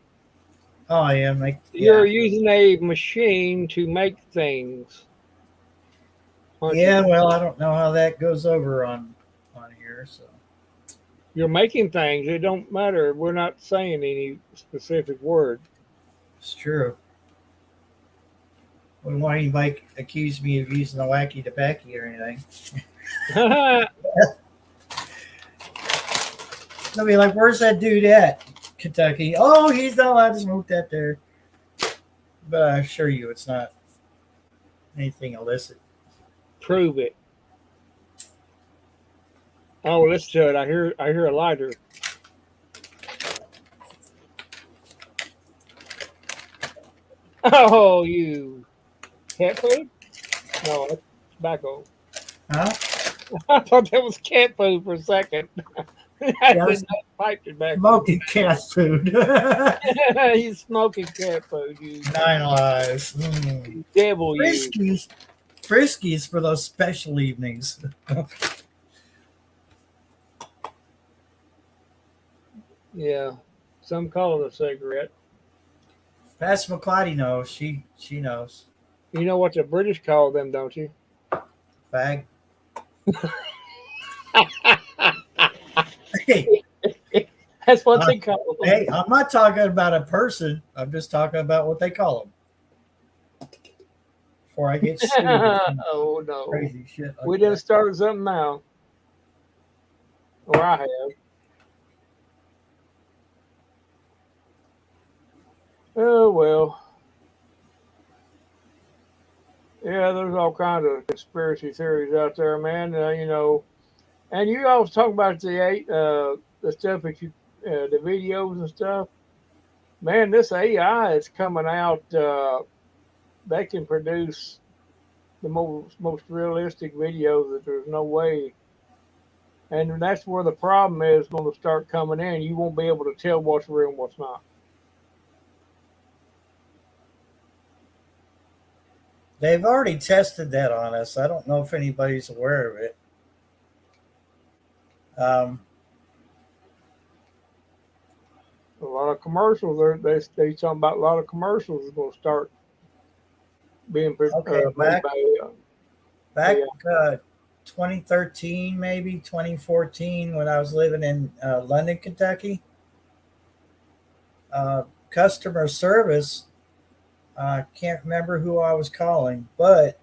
Oh yeah, You're using a machine to make things. aren't Yeah, you? well, I don't know how that goes over on here, so You're making things. It don't matter. We're not saying any specific word. it's true. Wouldn't want anybody accuse me of using a wacky tobacco or anything. They'll be like, "Where's that dude at?" Kentucky. Oh, he's not allowed to smoke that there. But I assure you, it's not anything illicit. Prove it. Oh, listen to it. I hear a lighter. Oh, you cat food? No, that's tobacco. Huh? I thought that was cat food for a second. I Yeah, did not pipe tobacco. smoking cat food. You smoking cat food, you 9 lives. Mm. devil, you. Friskies. Friskies for those special evenings. Yeah, some call it a cigarette. Pass McClady knows. She knows. You know what the British call them, don't you? Fag. Hey, That's what they call them. hey, I'm not talking about a person. I'm just talking about what they call them. Before I get sued. Oh no, Crazy shit. Like we done that. started something now. Or I have. Oh well. Yeah, there's all kinds of conspiracy theories out there, man. And you always talk about the stuff that the videos and stuff. Man, this AI is coming out. They can produce the most realistic videos that there's no way. And that's where the problem is going to start coming in. You won't be able to tell what's real and what's not. They've already tested that on us. I don't know if anybody's aware of it. A lot of commercials. They talking about a lot of commercials is going to start being Okay, made by. Back Yeah. 2013, maybe 2014, when I was living in London, Kentucky, customer service. I can't remember who I was calling, but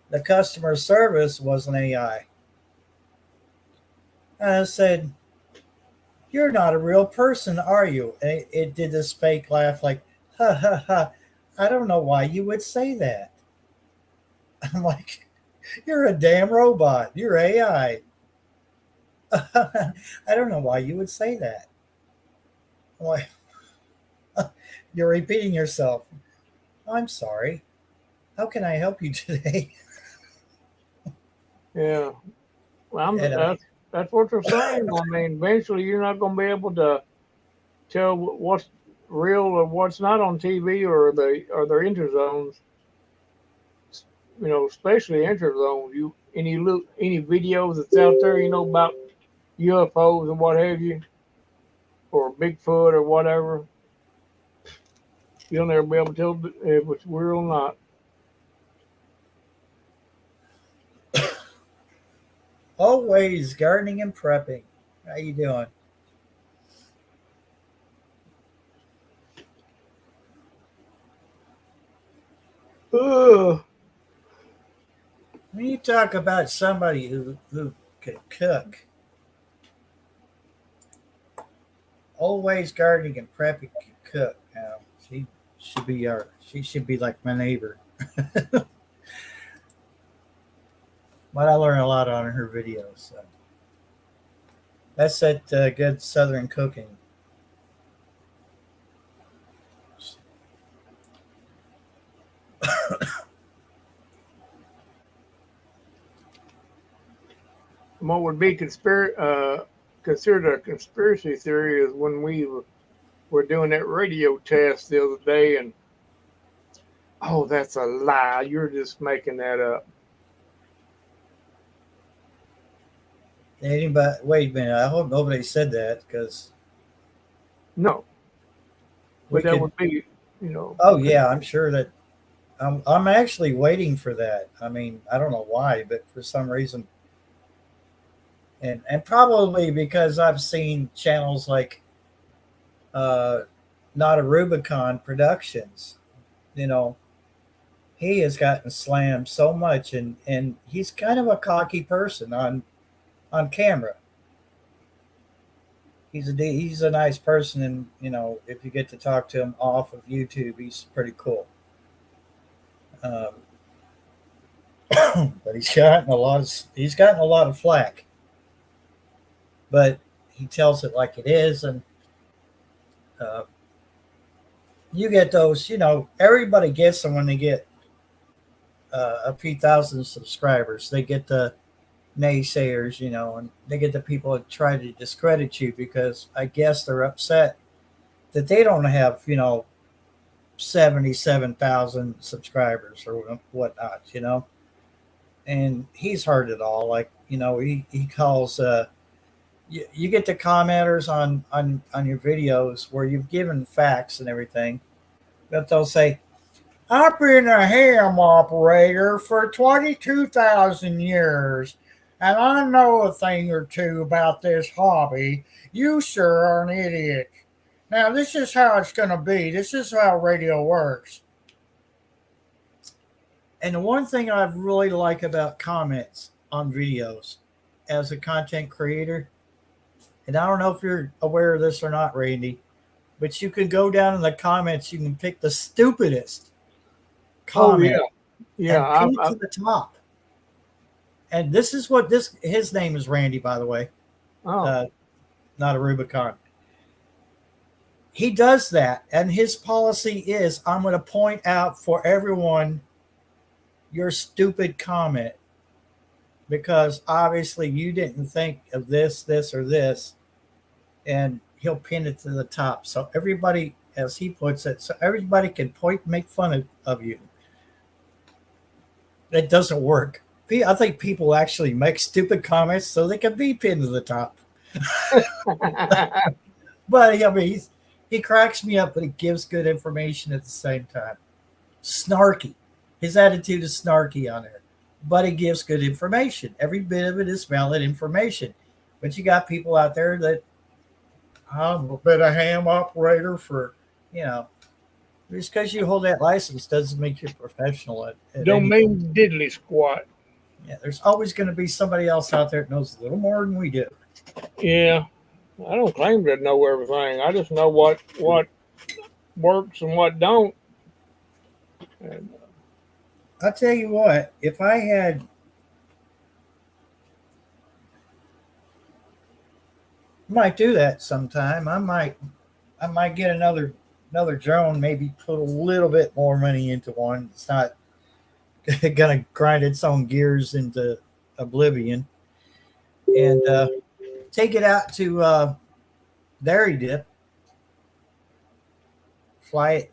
the customer service was an AI. And I said, "You're not a real person, are you?" And it did this fake laugh, like, "Ha ha ha! I don't know why you would say that." I'm like, "You're a damn robot. You're AI." I don't know why you would say that. I'm like, "You're repeating yourself." "I'm sorry. How can I help you today?" Yeah. Well, And That's what they're saying. I mean, eventually you're not going to be able to tell what's real or what's not on TV or their interzones. You know, especially interzones. Any videos that's out there, you know, about UFOs and what have you, or Bigfoot or whatever. You'll never be able to tell if it's real or not. Always gardening and prepping. How you doing? Ugh. When you talk about somebody who could cook, always gardening and prepping can cook. Now she should be like my neighbor. But I learn a lot on her videos. So. That's that good Southern cooking. What would be considered a conspiracy theory is when we were doing that radio test the other day, and oh, that's a lie. You're just making that up. Anybody? Wait a minute. I hope nobody said that because No, we but that could. would be, you know. Oh yeah, I'm sure that. I'm actually waiting for that. I mean, I don't know why, but for some reason, and probably because I've seen channels like Not a Rubicon Productions. You know, he has gotten slammed so much, and he's kind of a cocky person on camera. He's a nice person, and you know, if you get to talk to him off of YouTube, he's pretty cool. Um, but he's gotten a lot of flack. But he tells it like it is, and uh, you get those. You know, everybody gets them when they get a few thousand subscribers. They get the naysayers, you know, and they get the people that try to discredit you because I guess they're upset that they don't have, you know, 77,000 subscribers or whatnot, you know. And he's heard it all. Like, you know, he calls you get the commenters on your videos where you've given facts and everything, but they'll say, I've been a ham operator for 22,000 years, and I know a thing or two about this hobby. You sure are an idiot. Now, this is how it's going to be. This is how radio works. And the one thing I really like about comments on videos as a content creator, and I don't know if you're aware of this or not, Randy, but you can go down in the comments, you can pick the stupidest comment. Oh, yeah. And pin it to the top. And this is what his name is Randy, by the way. Not a Rubicon. He does that, and his policy is I'm going to point out for everyone your stupid comment because obviously you didn't think of this, or this, and he'll pin it to the top. So everybody, as he puts it, so everybody can make fun of you. It doesn't work. I think people actually make stupid comments so they can be pinned to the top. But I mean, he cracks me up, but he gives good information at the same time. Snarky. His attitude is snarky on there, but he gives good information. Every bit of it is valid information. But you got people out there that I've been a ham operator for, you know, just because you hold that license doesn't make you a professional at Don't anything. mean diddly squat. Yeah, there's always going to be somebody else out there that knows a little more than we do. Yeah. I don't claim to know everything. I just know what works and what don't. And, I'll tell you what, if I had might do that sometime. I might get another drone, maybe put a little bit more money into one. It's not gonna grind its own gears into oblivion. and take it out to Dairy Dip, fly it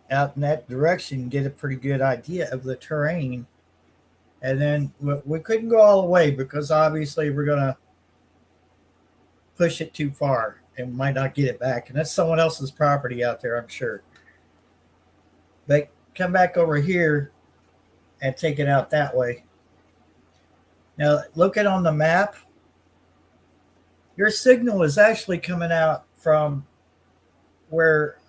out in that direction, get a pretty good idea of the terrain. And then we couldn't go all the way because obviously we're going to push it too far and might not get it back. And that's someone else's property out there, I'm sure. But come back over here and take it out that way. Now, look at on the map. Your signal is actually coming out from where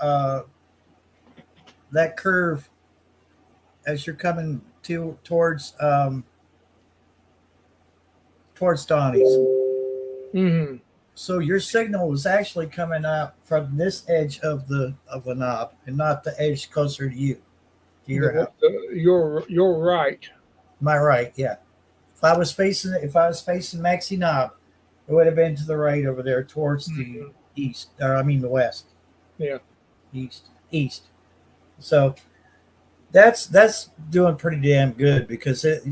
that curve as you're coming towards Donnie's. Mm-hmm. So your signal was actually coming out from this edge of the knob and not the edge closer to you. To your house. You're right. Am I right? Yeah. If I was facing Maxi Knob, it would have been to the right over there towards the east, or I mean the west. Yeah. East. So that's doing pretty damn good because it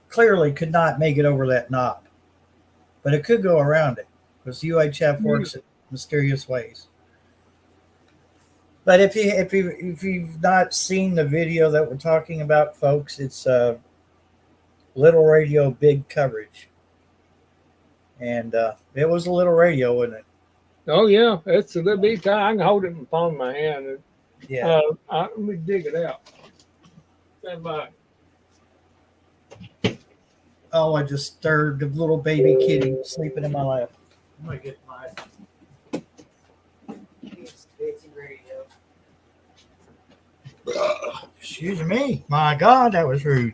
clearly could not make it over that knob, but it could go around it because UHF works in mysterious ways. But if you've not seen the video that we're talking about, folks, it's Little Radio, Big Coverage, and it was a little radio, wasn't it? Oh yeah, it's a little bit. I can hold it in the palm of my hand. Yeah. Let me dig it out. Stand by. Oh, I just stirred the little baby kitty sleeping in my lap. I'm gonna get my radio. Excuse me. My God, that was rude.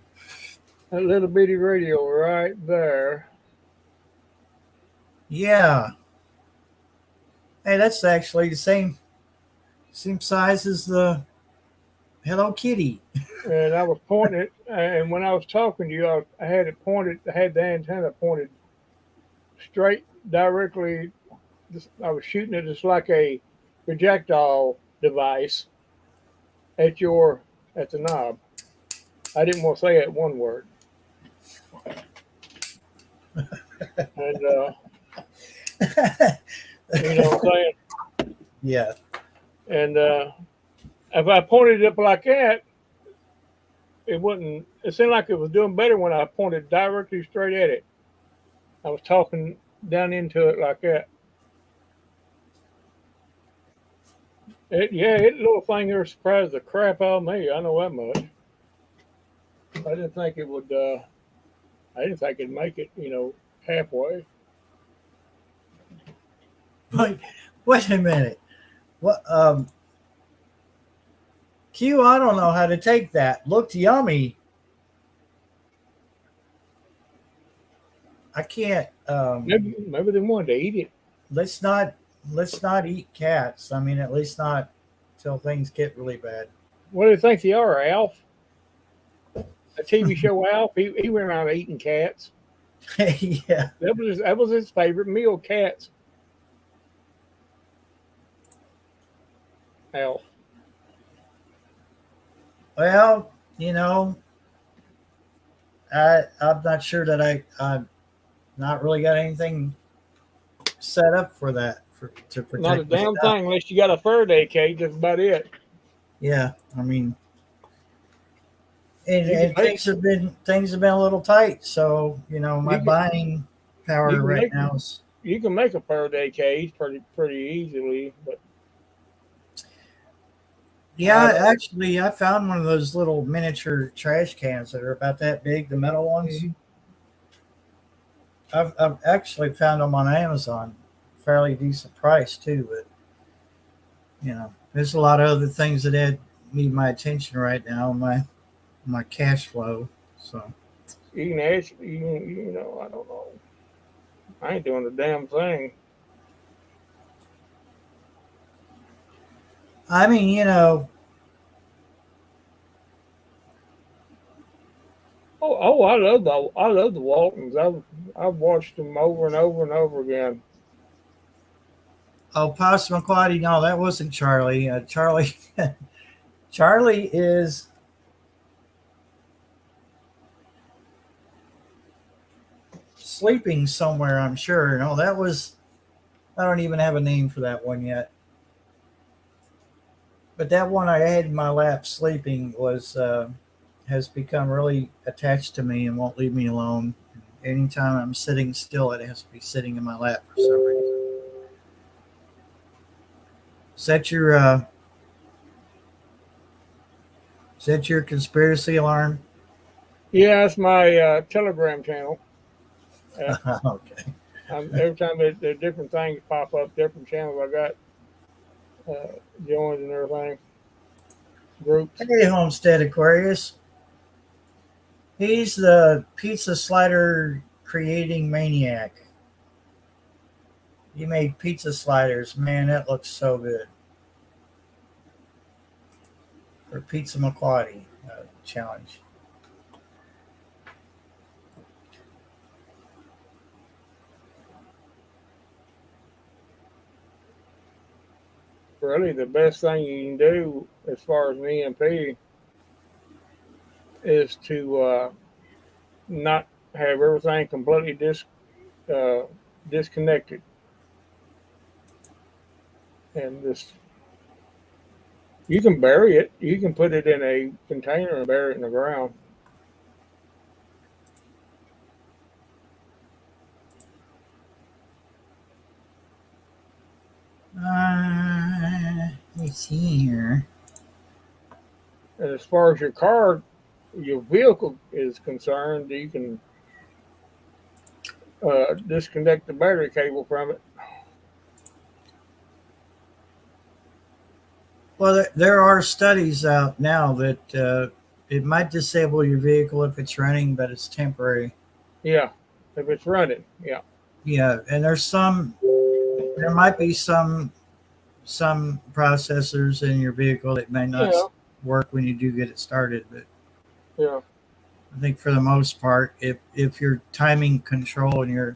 That little bitty radio right there. Yeah. Hey, that's actually the same size as the Hello Kitty. And I was pointing it, and when I was talking to you, I had it pointed. I had the antenna pointed straight, directly. I was shooting it just like a projectile device at the knob. I didn't want to say it one word. And you know what I'm saying? Yeah. And if I pointed it up like that, it wouldn't. It seemed like it was doing better when I pointed directly straight at it. I was talking down into it like that. It little thing there surprised the crap out of me. I know that much. I didn't think it would. I didn't think it'd make it. Halfway. Wait a minute. What? Q, I don't know how to take that. Looked yummy. I can't. Maybe they wanted to eat it. Let's not eat cats. I mean, at least not till things get really bad. What do you think they are, Alf? A TV show, Alf. He went around eating cats. Yeah. That was his favorite meal, cats. Alf. Well, I'm not sure that I'm not really got anything set up for that to protect. Not a damn thing unless you got a Faraday cage. That's about it. Yeah, I mean, and things have been a little tight. So my buying power right now is. You can make a Faraday cage pretty easily, but. Yeah, actually, I found one of those little miniature trash cans that are about that big, the metal ones. Mm-hmm. I've actually found them on Amazon, fairly decent price too. But there's a lot of other things that need my attention right now, my cash flow. So you can ask, I don't know. I ain't doing a damn thing. I mean, Oh, I love the Waltons. I've watched them over and over and over again. Oh, Passamaquoddy, no, that wasn't Charlie. Charlie is sleeping somewhere, I'm sure. No, that was, I don't even have a name for that one yet. But that one I had in my lap sleeping was has become really attached to me and won't leave me alone. Anytime I'm sitting still, it has to be sitting in my lap for some reason. Is that your conspiracy alarm? Yeah, that's my Telegram channel. Okay. Every time there different things pop up, different channels I got joined and everything, groups. Hey, Homestead Aquarius. He's the pizza slider creating maniac. He made pizza sliders. Man, that looks so good. For Pizza McQuaddy challenge. Really, the best thing you can do as far as an EMP is to not have everything completely disconnected, and just you can bury it. You can put it in a container and bury it in the ground. Let's see here. And as far as your vehicle is concerned, you can disconnect the battery cable from it. Well, there are studies out now that it might disable your vehicle if it's running, but it's temporary. Yeah, if it's running. Yeah. Yeah, and there might be some processors in your vehicle that may not Yeah. work when you do get it started, but Yeah. I think for the most part, if your timing control and your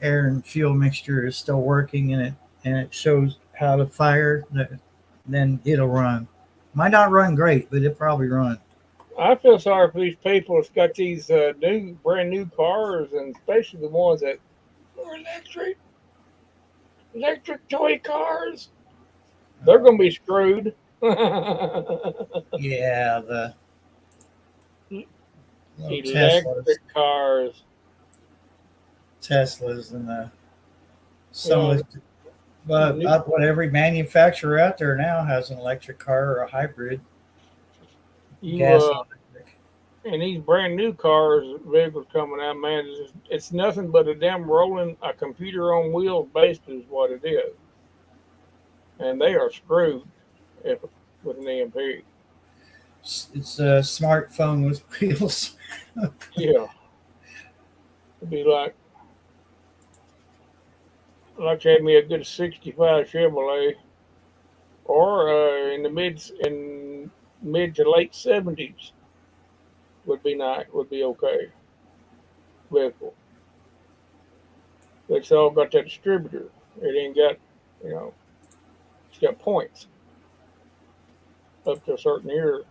air and fuel mixture is still working and it shows how to fire, then it'll run. Might not run great, but it probably run. I feel sorry for these people that's got these brand new cars, and especially the ones that are electric toy cars. They're going to be screwed. Yeah, the Electric cars. Teslas and the Yeah. but every manufacturer out there now has an electric car or a hybrid. Gas electric. And these brand new cars, vehicles coming out, man, it's nothing but a damn a computer on wheels basically is what it is. And they are screwed with an EMP. It's a smartphone with wheels. Yeah. It'd be like to have me a good 65 Chevrolet, or in the mid to late 70s would be nice, would be okay vehicle. It's all got that distributor. It ain't got, it's got points up to a certain year.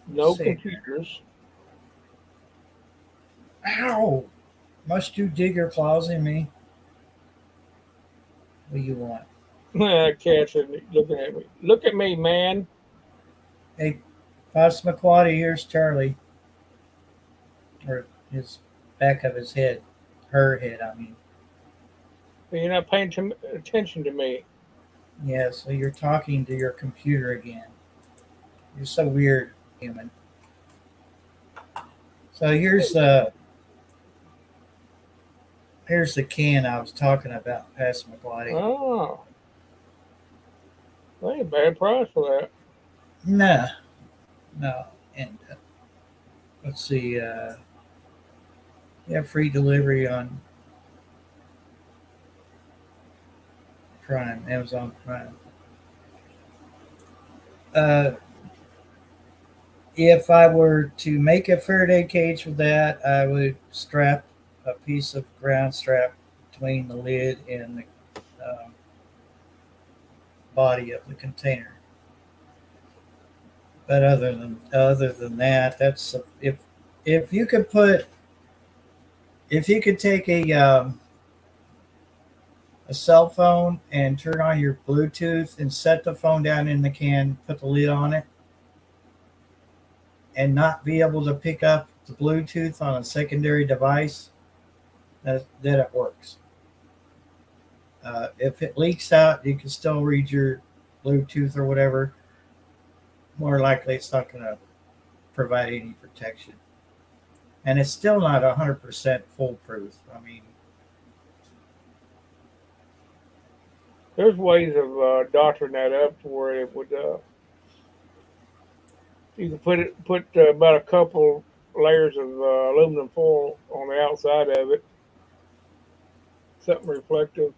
No computers. Ow! Must you dig your claws in me? What do you want? Cat's looking at me. Look at me, man. Hey, Pops McQuaddy, here's Charlie. Or his back of his head. Her head, I mean. You're not paying attention to me. Yeah, so you're talking to your computer again. You're so weird, human. So here's the can I was talking about, Pastor McQuaddy. Oh. That ain't a bad price for that. No. And let's see. Yeah, free delivery on Prime, Amazon Prime. If I were to make a Faraday cage with that, I would strap a piece of ground strap between the lid and the body of the container. But other than that, that's if if you could put, if you could take a cell phone and turn on your Bluetooth and set the phone down in the can, put the lid on it, and not be able to pick up the Bluetooth on a secondary device, that it works. If it leaks out, you can still read your Bluetooth or whatever. More likely, it's not going to provide any protection, and it's still not 100% foolproof. I mean, There's ways of doctoring that up to where it would. You can put about a couple layers of aluminum foil on the outside of it, something reflective.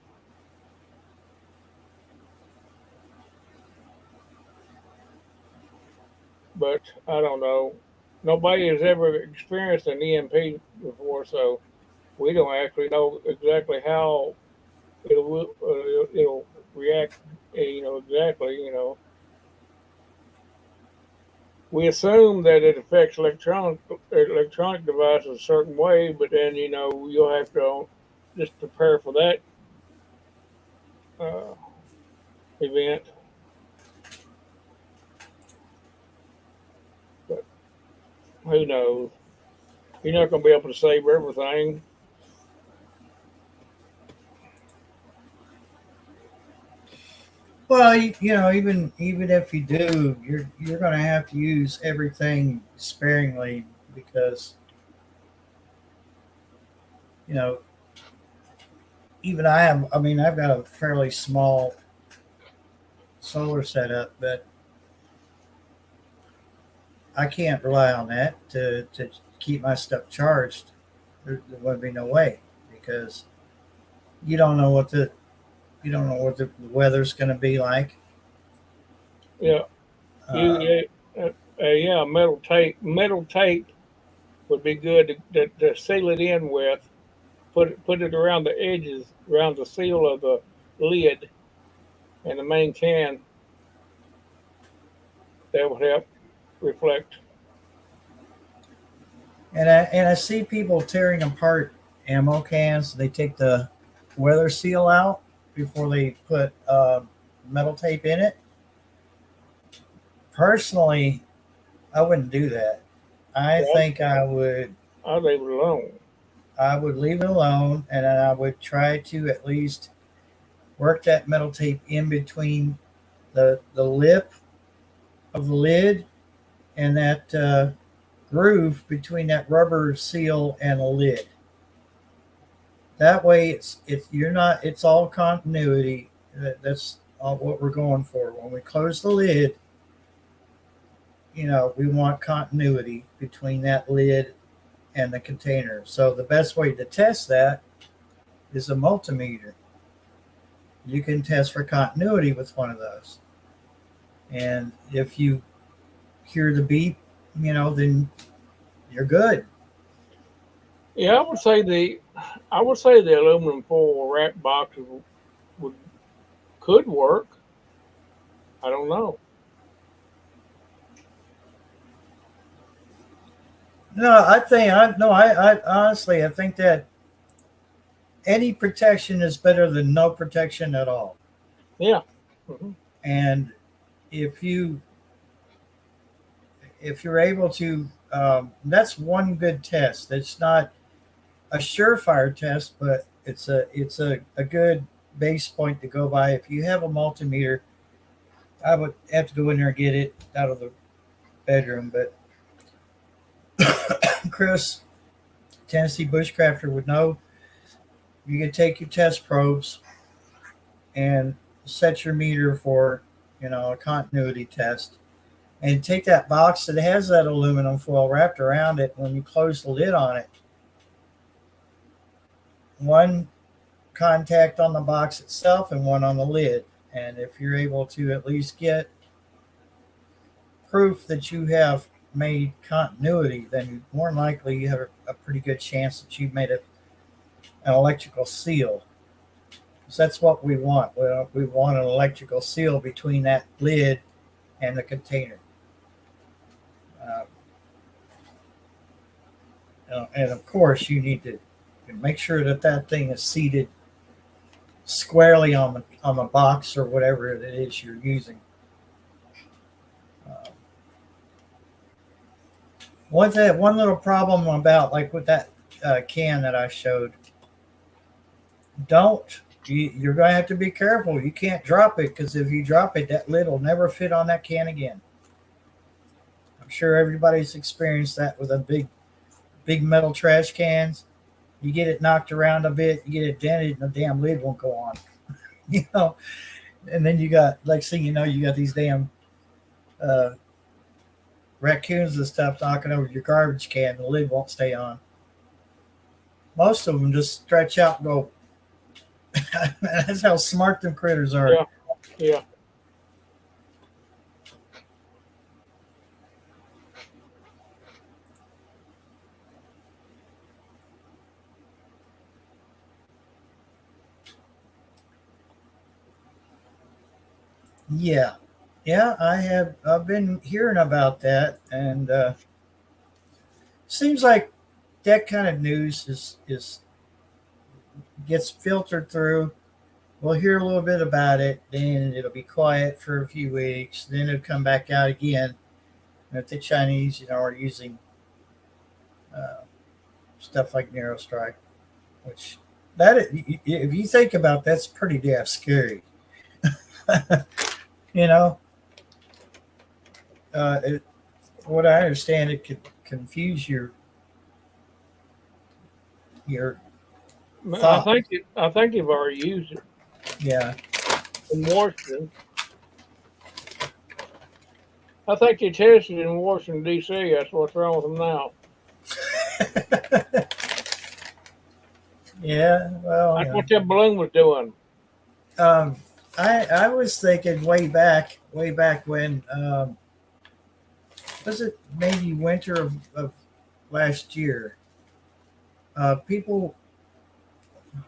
But I don't know. Nobody has ever experienced an EMP before, so we don't actually know exactly how it'll react. Exactly. We assume that it affects electronic devices a certain way, but then you'll have to just prepare for that uh, event. But who knows? You're not going to be able to save everything. well, even if you do, you're going to have to use everything sparingly because you know even I have. I mean, I've got a fairly small solar setup, but I can't rely on that to keep my stuff charged. There would be no way because you don't know what the you don't know what the weather's going to be like. Yeah, you Uh, yeah, metal tape would be good to seal it in with. Put it around the edges, around the seal of the lid and the main can. That would help reflect. and I see people tearing apart ammo cans. They take the weather seal out before they put metal tape in it. Personally, I wouldn't do that. I So think I'd leave it alone. I would leave it alone, and then I would try to at least work that metal tape in between the lip of the lid and that groove between that rubber seal and the lid. That way, it's you're not. It's all continuity. That's all what we're going for. When we close the lid, we want continuity between that lid and the container. So the best way to test that is a multimeter. You can test for continuity with one of those. And if you hear the beep, then you're good. Yeah, I would say the aluminum foil wrap boxes would could work. I don't know. No, I think I no, I honestly I think that any protection is better than no protection at all. Yeah. Hmm. And if you if you're able to, that's one good test. It's not a surefire test, but it's a good base point to go by. If you have a multimeter, I would have to go in there and get it out of the bedroom. But Chris, Tennessee Bushcrafter would know. You can take your test probes and set your meter for a continuity test, and take that box that has that aluminum foil wrapped around it. When you close the lid on it, one contact on the box itself and one on the lid. And if you're able to at least get proof that you have made continuity, then more than likely you have a pretty good chance that you've made an electrical seal. So that's what we want. We want an electrical seal between that lid and the container. Uh, And of course, you need to make sure that that thing is seated squarely on the box or whatever it is you're using. Uh, one little problem about like with that can that I showed, you're going to have to be careful. You can't drop it because if you drop it, that lid will never fit on that can again. I'm sure everybody's experienced that with a big metal trash cans. You get it knocked around a bit, you get it dented, and the damn lid won't go on. You know, and then you got, like, see, you know, you got these damn raccoons and stuff knocking over your garbage can. The lid won't stay on. Most of them just stretch out and go. That's how smart them critters are. Yeah. Yeah. Yeah. I've been hearing about that, and seems like that kind of news is gets filtered through. We'll hear a little bit about it, then it'll be quiet for a few weeks, then it'll come back out again. That the Chinese, are using uh, stuff like NeuroStrike, which if you think about that's pretty damn scary. you know, what I understand, it could confuse your thought. I think you've already used it Yeah. in Washington. I think you tested in Washington D.C. That's what's wrong with them now. Yeah. Well, That's what that balloon was doing. I was thinking way back when was it maybe winter of last year? People,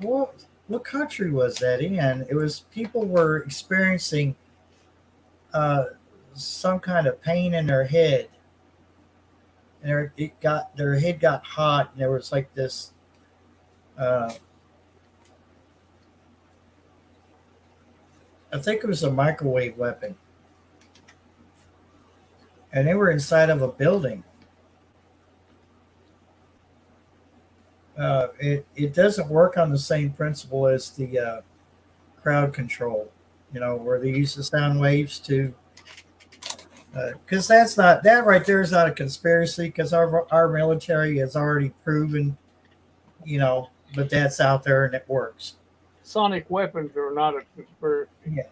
what country was that in? It was people were experiencing some kind of pain in their head, and their head got hot, and there was like this. I think it was a microwave weapon, and they were inside of a building. It doesn't work on the same principle as the crowd control, where they use the sound waves to. Because that right there is not a conspiracy. Because our military has already proven, but that's out there and it works. Sonic weapons are not a conspiracy. Yeah.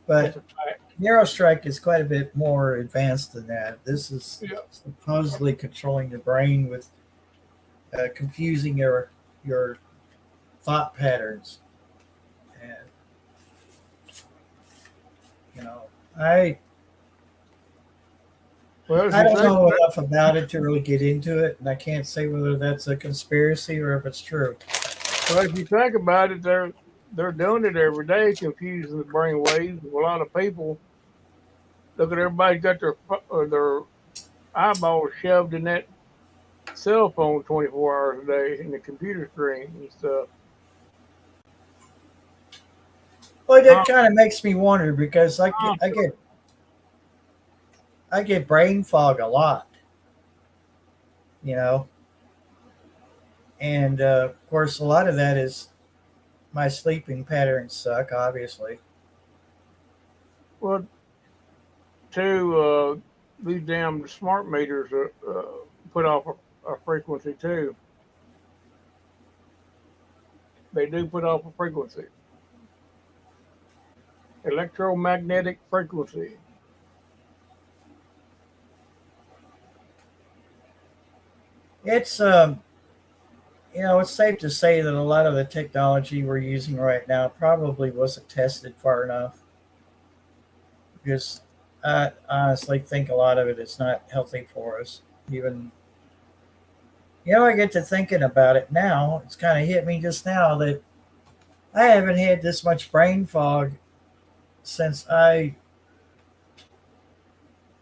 But NeuroStrike is quite a bit more advanced than that. This is supposedly controlling the brain with confusing your thought patterns. And I don't know enough about it to really get into it, and I can't say whether that's a conspiracy or if it's true. Well, if you think about it, they're doing it every day, confusing the brain waves. A lot of people look at everybody got their eyeballs shoved in that cell phone 24 hours a day in the computer screen and stuff. Well, that kind of makes me wonder because I get brain fog a lot, and of course, a lot of that is my sleeping patterns suck, obviously. Well, these damn smart meters put off a frequency too. They do put off a frequency, electromagnetic frequency. It's it's safe to say that a lot of the technology we're using right now probably wasn't tested far enough, because I honestly think a lot of it is not healthy for us. Even, I get to thinking about it now. It's kind of hit me just now that I haven't had this much brain fog since I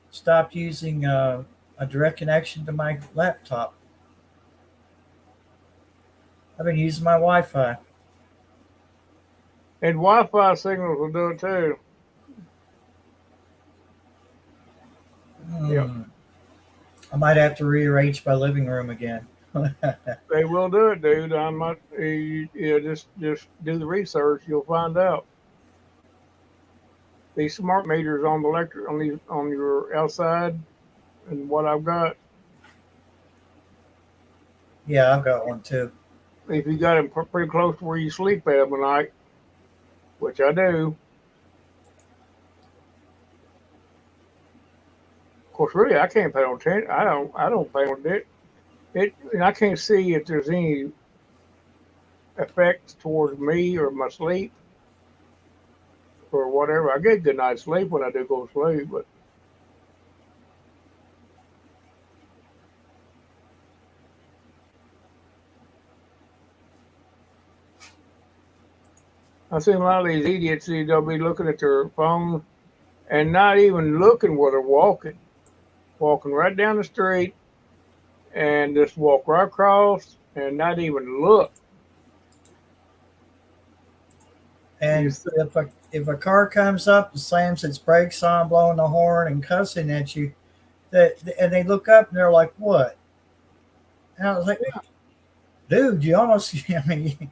stopped using a direct connection to my laptop. I've been using my Wi-Fi. And Wi-Fi signals will do it too. Yep. Hmm. I might have to rearrange my living room again. They will do it, dude. I'm not. Just do the research. You'll find out. These smart meters on the electric on your outside, and what I've got. Yeah, I've got one too. If you got them pretty close to where you sleep at night, which I do. Of course, really, I can't pay no attention. I don't pay no attention. And I can't see if there's any effect towards me or my sleep or whatever. I get a good night's sleep when I do go to sleep, but I've seen a lot of these idiots. They'll be looking at their phone and not even looking where they're walking right down the street and just walk right across and not even look. And if a car comes up and slams its brakes on, blowing the horn and cussing at you, and they look up and they're like, "What?" And I was like, "Dude, you almost I mean,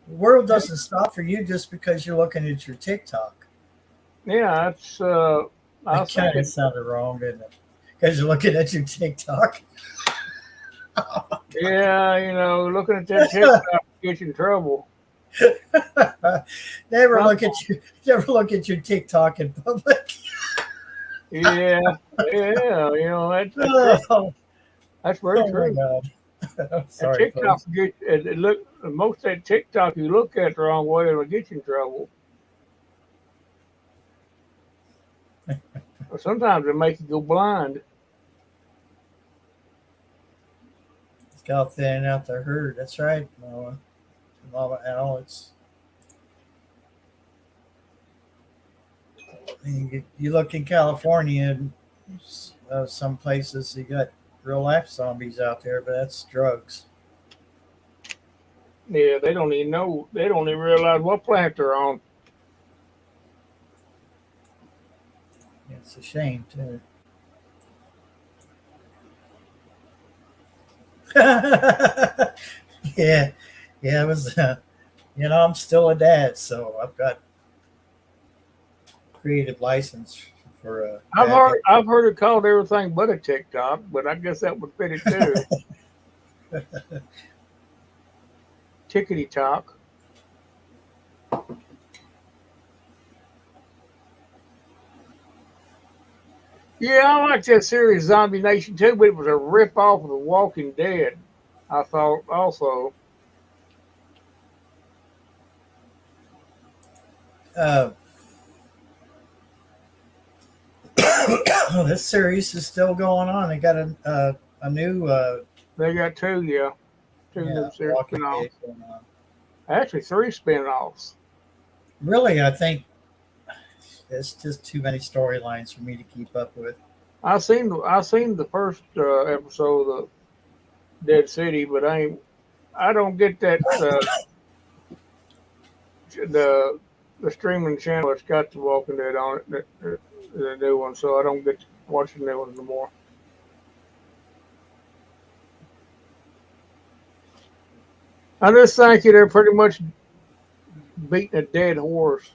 the world doesn't stop for you just because you're looking at your TikTok." Yeah, it's I That was kind of thinking, sounded wrong, didn't it? Because you're looking at your TikTok. yeah, looking at that TikTok gets you in trouble. Never look at your TikTok in public. Yeah, yeah, that's true. Oh, That's very oh my true. God. And Sorry, TikTok folks. look most of that TikTok you look at the wrong way, it'll get you in trouble. Or sometimes it make you go blind. It's got thinning out the herd. That's right, Mama. Mama Alex. You look in California, and some places you got real life zombies out there, but that's drugs. Yeah, they don't even know. They don't even realize what planet they're on. It's a shame too. Yeah, yeah. It was. I'm still a dad, so I've got creative license for I've heard it called everything but a TikTok, but I guess that would fit it too. Tickety talk. Yeah, I like that series Zombie Nation too, but it was a rip off of The Walking Dead. I thought also. uh, this series is still going on. They got a new They got two new series Walking spin-offs. Dead going on. Actually, three spin-offs. Really, I think it's just too many storylines for me to keep up with. I seen the first episode of Dead City, but I don't get that the streaming channel that's got The Walking Dead on it, the new one, so I don't get to watch the new ones anymore. I just think they're pretty much beating a dead horse.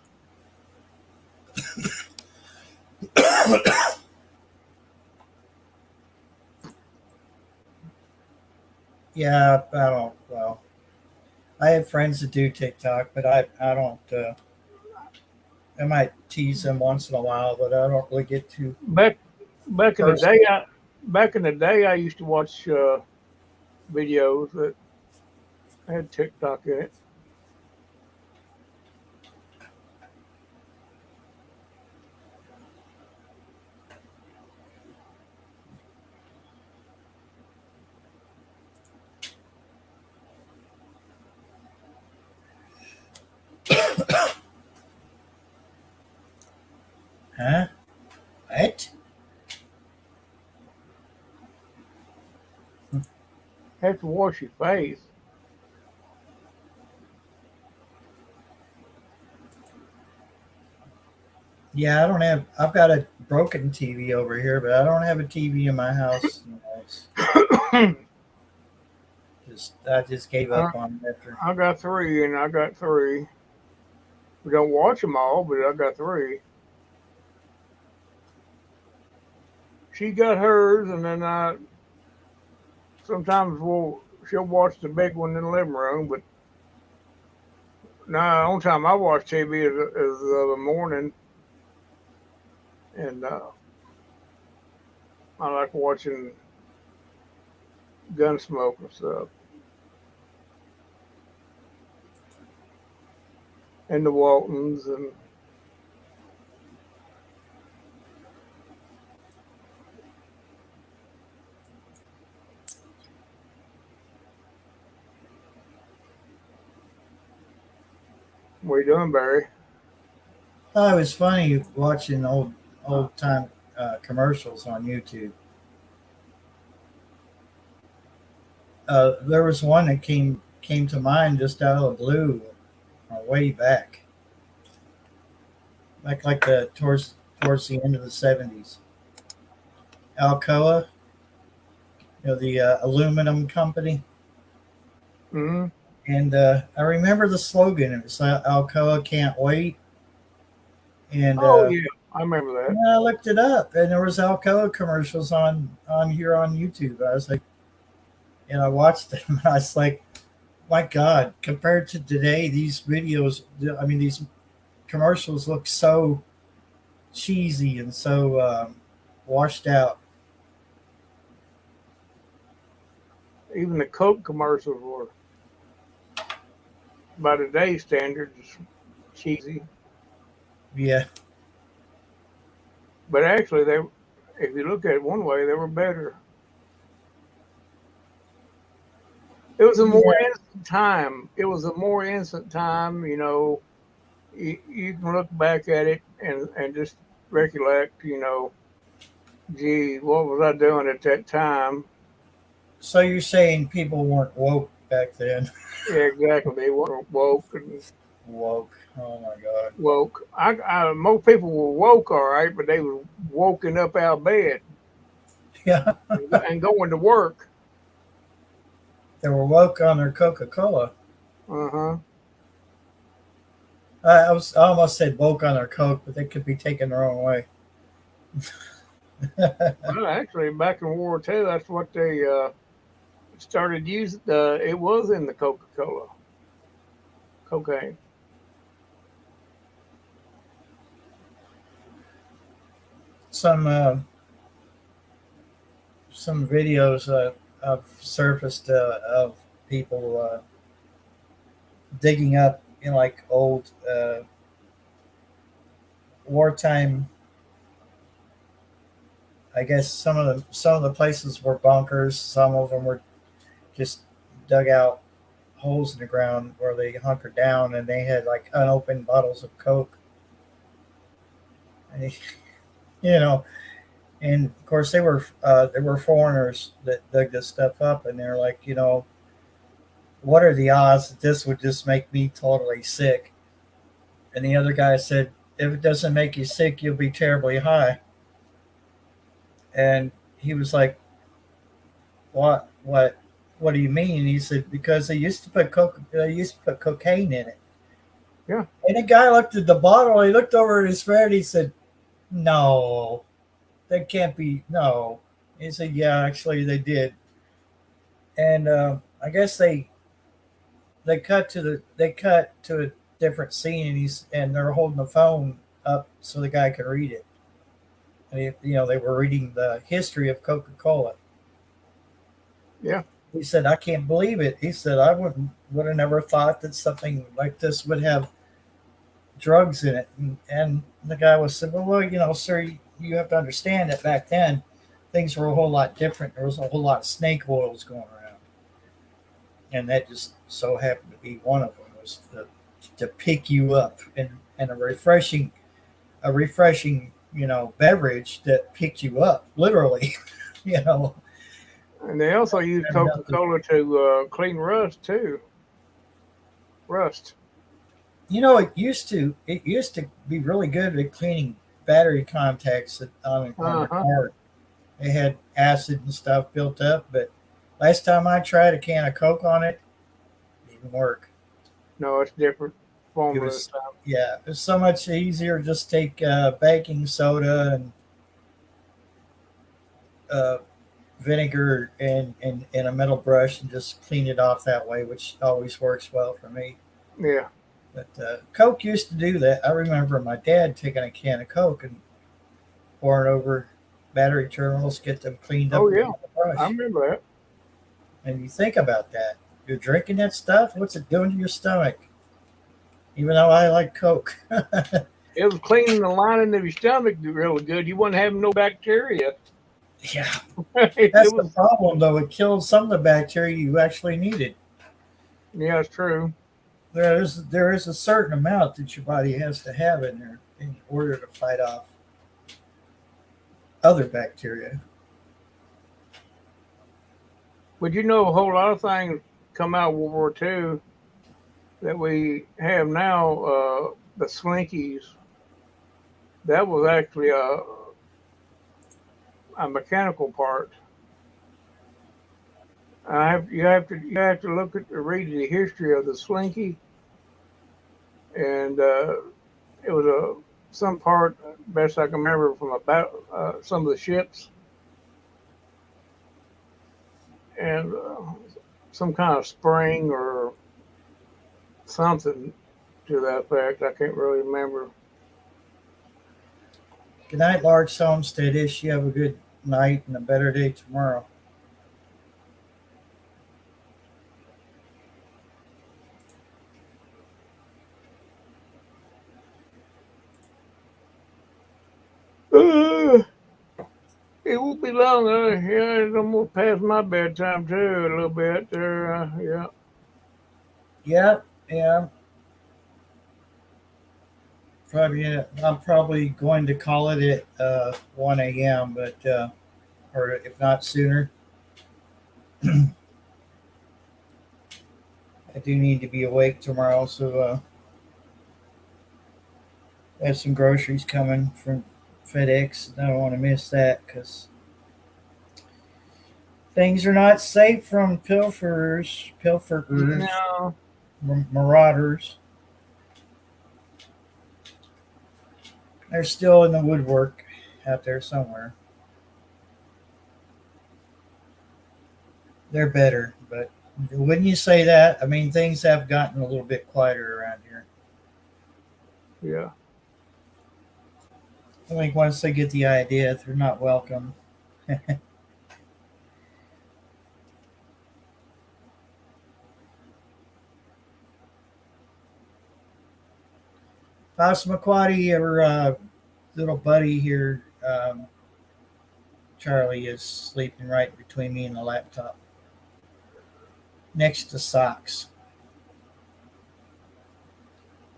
Yeah, I don't. Well, I have friends that do TikTok, but I don't. I might tease them once in a while, but I don't really get to. Back in the day, I used to watch videos that had TikTok in it. Huh? What? Have to wash your face. Yeah, I don't have. I've got a broken TV over here, but I don't have a TV in my house. I just gave I, up on it after. I got three, and I got three. We don't watch them all, but I got three. She got hers, and then I sometimes she'll watch the big one in the living room. But now, the only time I watch TV is the morning, and I like watching Gunsmoke and stuff, and the Waltons, and what are you doing, Barry? Oh, it was funny watching old time commercials on YouTube. There was one that came to mind just out of the blue, way back, like the towards the end of the '70s. Alcoa, the aluminum company, Mm-hmm. and I remember the slogan. It was Alcoa can't wait, and Oh yeah, I remember that. I looked it up, and there was Alcoa commercials on here on YouTube. I was like, and I watched them, and I was like, my God, compared to today, these videos, I mean, these commercials look so cheesy and so washed out. Even the Coke commercials were, by today's standards, cheesy. Yeah, But actually, if you look at it one way, they were better. It was a more instant time. It was a more instant time. You can look back at it and just recollect. Gee, what was I doing at that time? so you're saying people weren't woke back then? Yeah, exactly. They weren't woke and Woke. Oh my God. woke. Most people were woke, all right, but they were woken up out of bed Yeah, and going to work. they were woke on their Coca-Cola. Uh-huh. I almost said woke on their Coke, but they could be taken the wrong way. Well, actually, back in World War II, that's what they started using. It was in the Coca-Cola, cocaine. Some videos have surfaced of people digging up in like old wartime. I guess some of the places were bunkers. Some of them were just dug out holes in the ground where they hunkered down, and they had like unopened bottles of Coke. And you know, and of course there were foreigners that dug this stuff up, and they're like, what are the odds that this would just make me totally sick? And the other guy said, if it doesn't make you sick, you'll be terribly high. And he was like, what do you mean? And he said, because they used to put cocaine in it. Yeah. And the guy looked at the bottle, he looked over at his friend, he said, no, that can't be, no. He said, yeah, actually they did. And I guess they cut to a different scene, and they're holding the phone up so the guy could read it. And they were reading the history of Coca-Cola. Yeah. He said, I can't believe it. He said, I would have never thought that something like this would have drugs in it. And the guy was said, well, sir, you have to understand that back then things were a whole lot different. There was a whole lot of snake oils going around. And that just so happened to be one of them, was to pick you up, and a refreshing beverage that picked you up, literally. And they also use Coca-Cola to clean rust too. Rust. It used to be really good at cleaning battery contacts on the Uh-huh. car. They had acid and stuff built up, but last time I tried a can of Coke on it, it didn't work. No, it's different It formula. was, yeah, it's so much easier. Just take baking soda and uh, vinegar and a metal brush and just clean it off that way, which always works well for me. Yeah. But Coke used to do that. I remember my dad taking a can of Coke and pouring over battery terminals, get them cleaned up Oh, with yeah. a brush. I remember that. And you think about that. You're drinking that stuff, what's it doing to your stomach? Even though I like Coke. It was cleaning the lining of your stomach really good. You wasn't having no bacteria. Yeah. It That's the was, problem, though. It killed some of the bacteria you actually needed. yeah, it's true. There is a certain amount that your body has to have in there in order to fight off other bacteria. But you know, a whole lot of things come out of World War II that we have now. The Slinkies. That was actually a mechanical part. You have to look at read the history of the Slinky, and it was some part, best I can remember, from about some of the ships, and some kind of spring or something to that effect. I can't really remember. Good night, Large Homesteadish. You have a good night and a better day tomorrow. It won't be long. Yeah, it's almost past my bedtime too, a little bit there. Yeah. Yeah, yeah. Probably, I'm probably going to call it at 1 a.m., but or if not sooner. I do need to be awake tomorrow, so I have some groceries coming from FedEx. I don't want to miss that because things are not safe from pilferers, No. marauders. They're still in the woodwork out there somewhere. They're better, but wouldn't you say that? I mean, things have gotten a little bit quieter around here. Yeah. I think once they get the idea, they're not welcome. Passamaquoddy, our little buddy here, Charlie, is sleeping right between me and the laptop, next to Socks.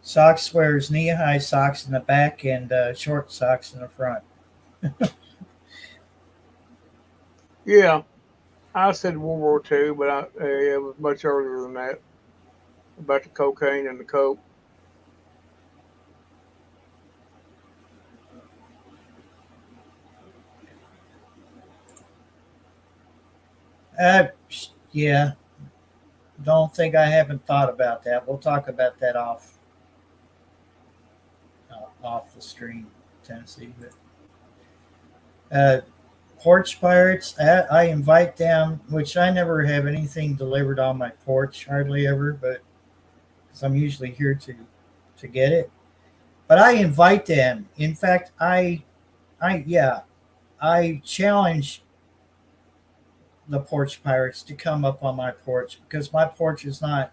Socks wears knee-high socks in the back and short socks in the front. Yeah. I said World War II, but it was much earlier than that. About the cocaine and the coke. Uh, yeah, don't think I haven't thought about that. We'll talk about that off the stream, Tennessee. But porch pirates, I invite them, which I never have anything delivered on my porch, hardly ever, but because I'm usually here to get it. But I invite them. In fact, I challenge the porch pirates to come up on my porch because my porch is not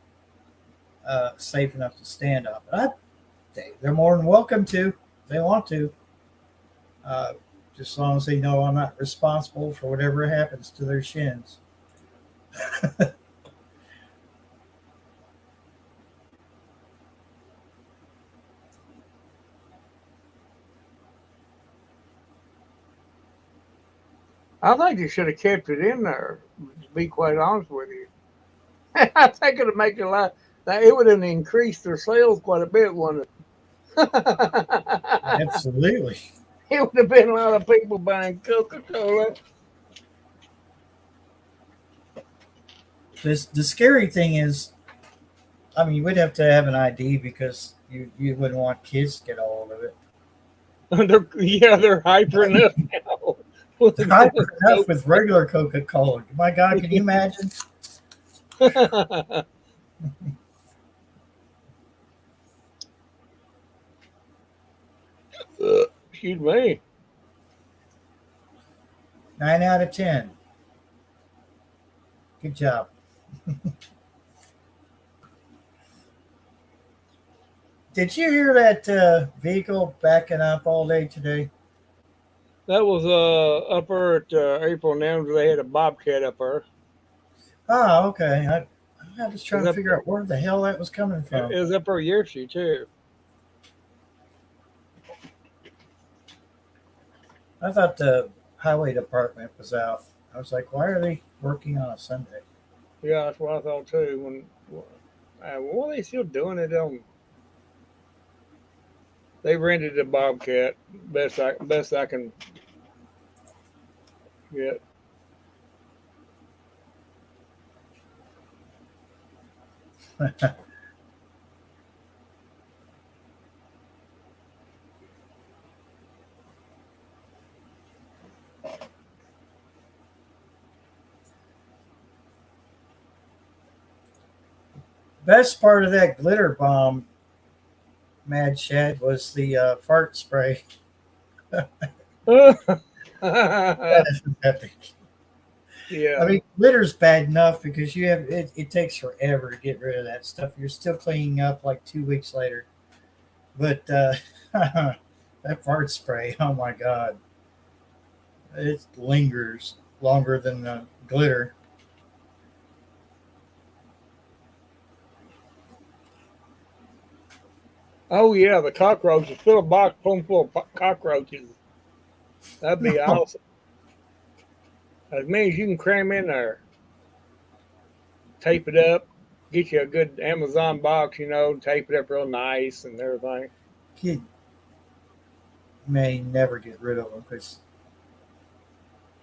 safe enough to stand up. They're more than welcome to if they want to, just as long as they know I'm not responsible for whatever happens to their shins. I think you should have kept it in there, to be quite honest with you. I think it would make a lot. It would have increased their sales quite a bit, wouldn't it? Absolutely. it would have been a lot of people buying Coca-Cola. The scary thing is, I mean, you would have to have an ID because you wouldn't want kids to get a hold of it. They're hyper enough now. They're hyper enough with regular Coca-Cola. My God, can you imagine? Excuse me. 9 out of 10. Good job. Did you hear that vehicle backing up all day today? That was upper at April Nems. They had a bobcat up there. Oh, okay. I was trying Is to that- figure out where the hell that was coming from. It was up there yesterday too. I thought the highway department was out. I was like, why are they working on a Sunday? Yeah, that's what I thought too. What are they still doing it on? They rented a bobcat. Best I can get. Best part of that glitter bomb, Mad Shad, was the fart spray. That is epic. Yeah. I mean, glitter's bad enough because you have it takes forever to get rid of that stuff. You're still cleaning up like 2 weeks later. But that fart spray, oh my God. It lingers longer than the glitter. Oh yeah, the cockroaches. Fill a box full of cockroaches. That'd be awesome. As many as you can cram in there. Tape it up. Get you a good Amazon box, tape it up real nice and everything. Kid may never get rid of them because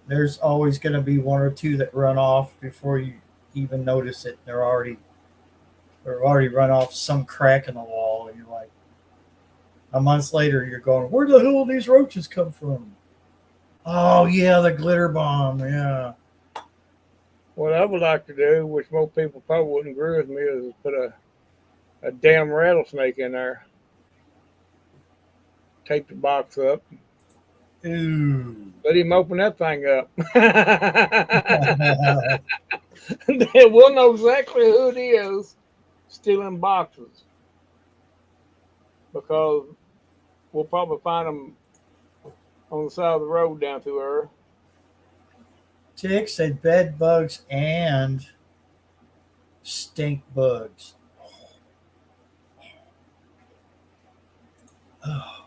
there's always going to be one or two that run off before you even notice it. They're already run off some crack in the wall, and you're like, a month later, you're going, where the hell did these roaches come from? Oh yeah, the glitter bomb. Yeah. What I would like to do, which most people probably wouldn't agree with me, is put a damn rattlesnake in there. Tape the box up. Ooh. Let him open that thing up. We'll know exactly who it is stealing boxes. Because we'll probably find them on the side of the road down through there. Ticks and bed bugs and stink bugs. Oh.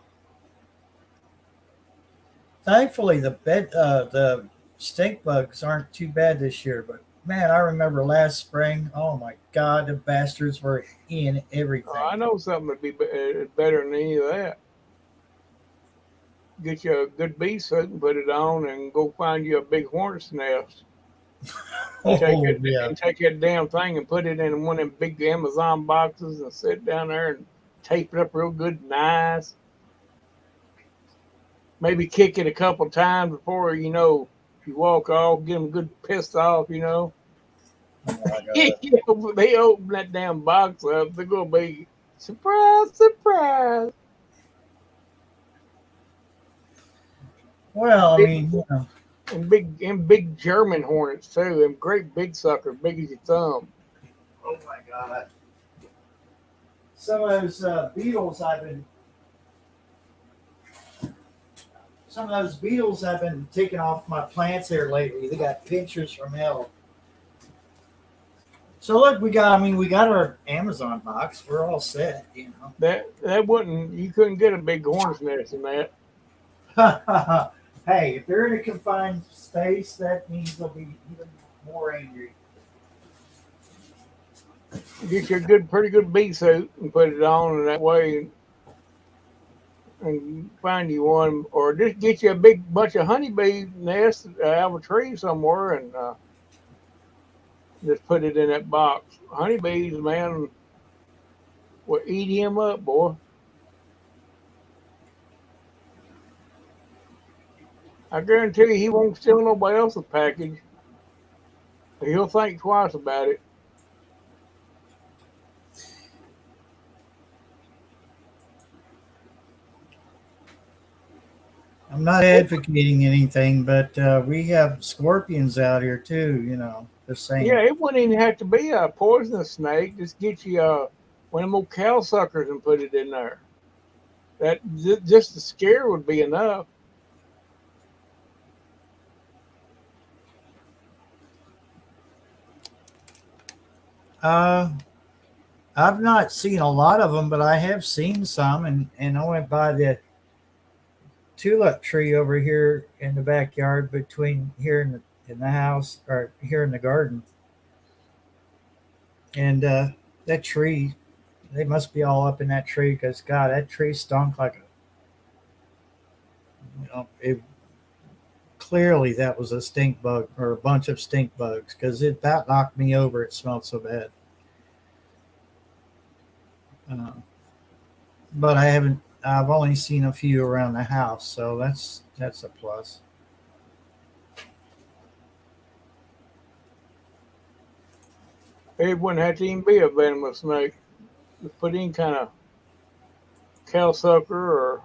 Thankfully, the stink bugs aren't too bad this year. But man, I remember last spring. Oh my God, the bastards were in everything. I know something would be better than any of that. Get you a good bee suit and put it on, and go find you a big hornet's nest. Oh, And take that damn thing and put it in one of them big Amazon boxes and sit down there and tape it up real good and nice. Maybe kick it a couple times before, you walk off, get them good pissed off, Oh my God. They open that damn box up, they're going to be surprise, surprise. Well, I mean, And big German hornets too, and great big sucker, big as your thumb. oh my God. Some of those beetles I've been taking off my plants here lately. They got pictures from hell. So look, we got our Amazon box. We're all set, That wouldn't, you couldn't get a big hornet's nest in that. Hey, if they're in a confined space, that means they'll be even more angry. Get you a pretty good bee suit and put it on, and that way, and find you one, or just get you a big bunch of honeybee nests out of a tree somewhere, and just put it in that box. Honeybees, man, will eat him up, boy. I guarantee you, he won't steal nobody else's package. He'll think twice about it. I'm not advocating anything, but we have scorpions out here too. Just saying. Yeah, it wouldn't even have to be a poisonous snake. Just get you one of them old cow suckers and put it in there. That just the scare would be enough. I've not seen a lot of them, but I have seen some, and I went by the tulip tree over here in the backyard between here in the house or here in the garden, and that tree, they must be all up in that tree because God, that tree stunk like it. Clearly, that was a stink bug or a bunch of stink bugs because it about knocked me over. It smelled so bad. But I haven't. I've only seen a few around the house, so that's a plus. It wouldn't have to even be a venomous snake. Just put any kind of cow sucker or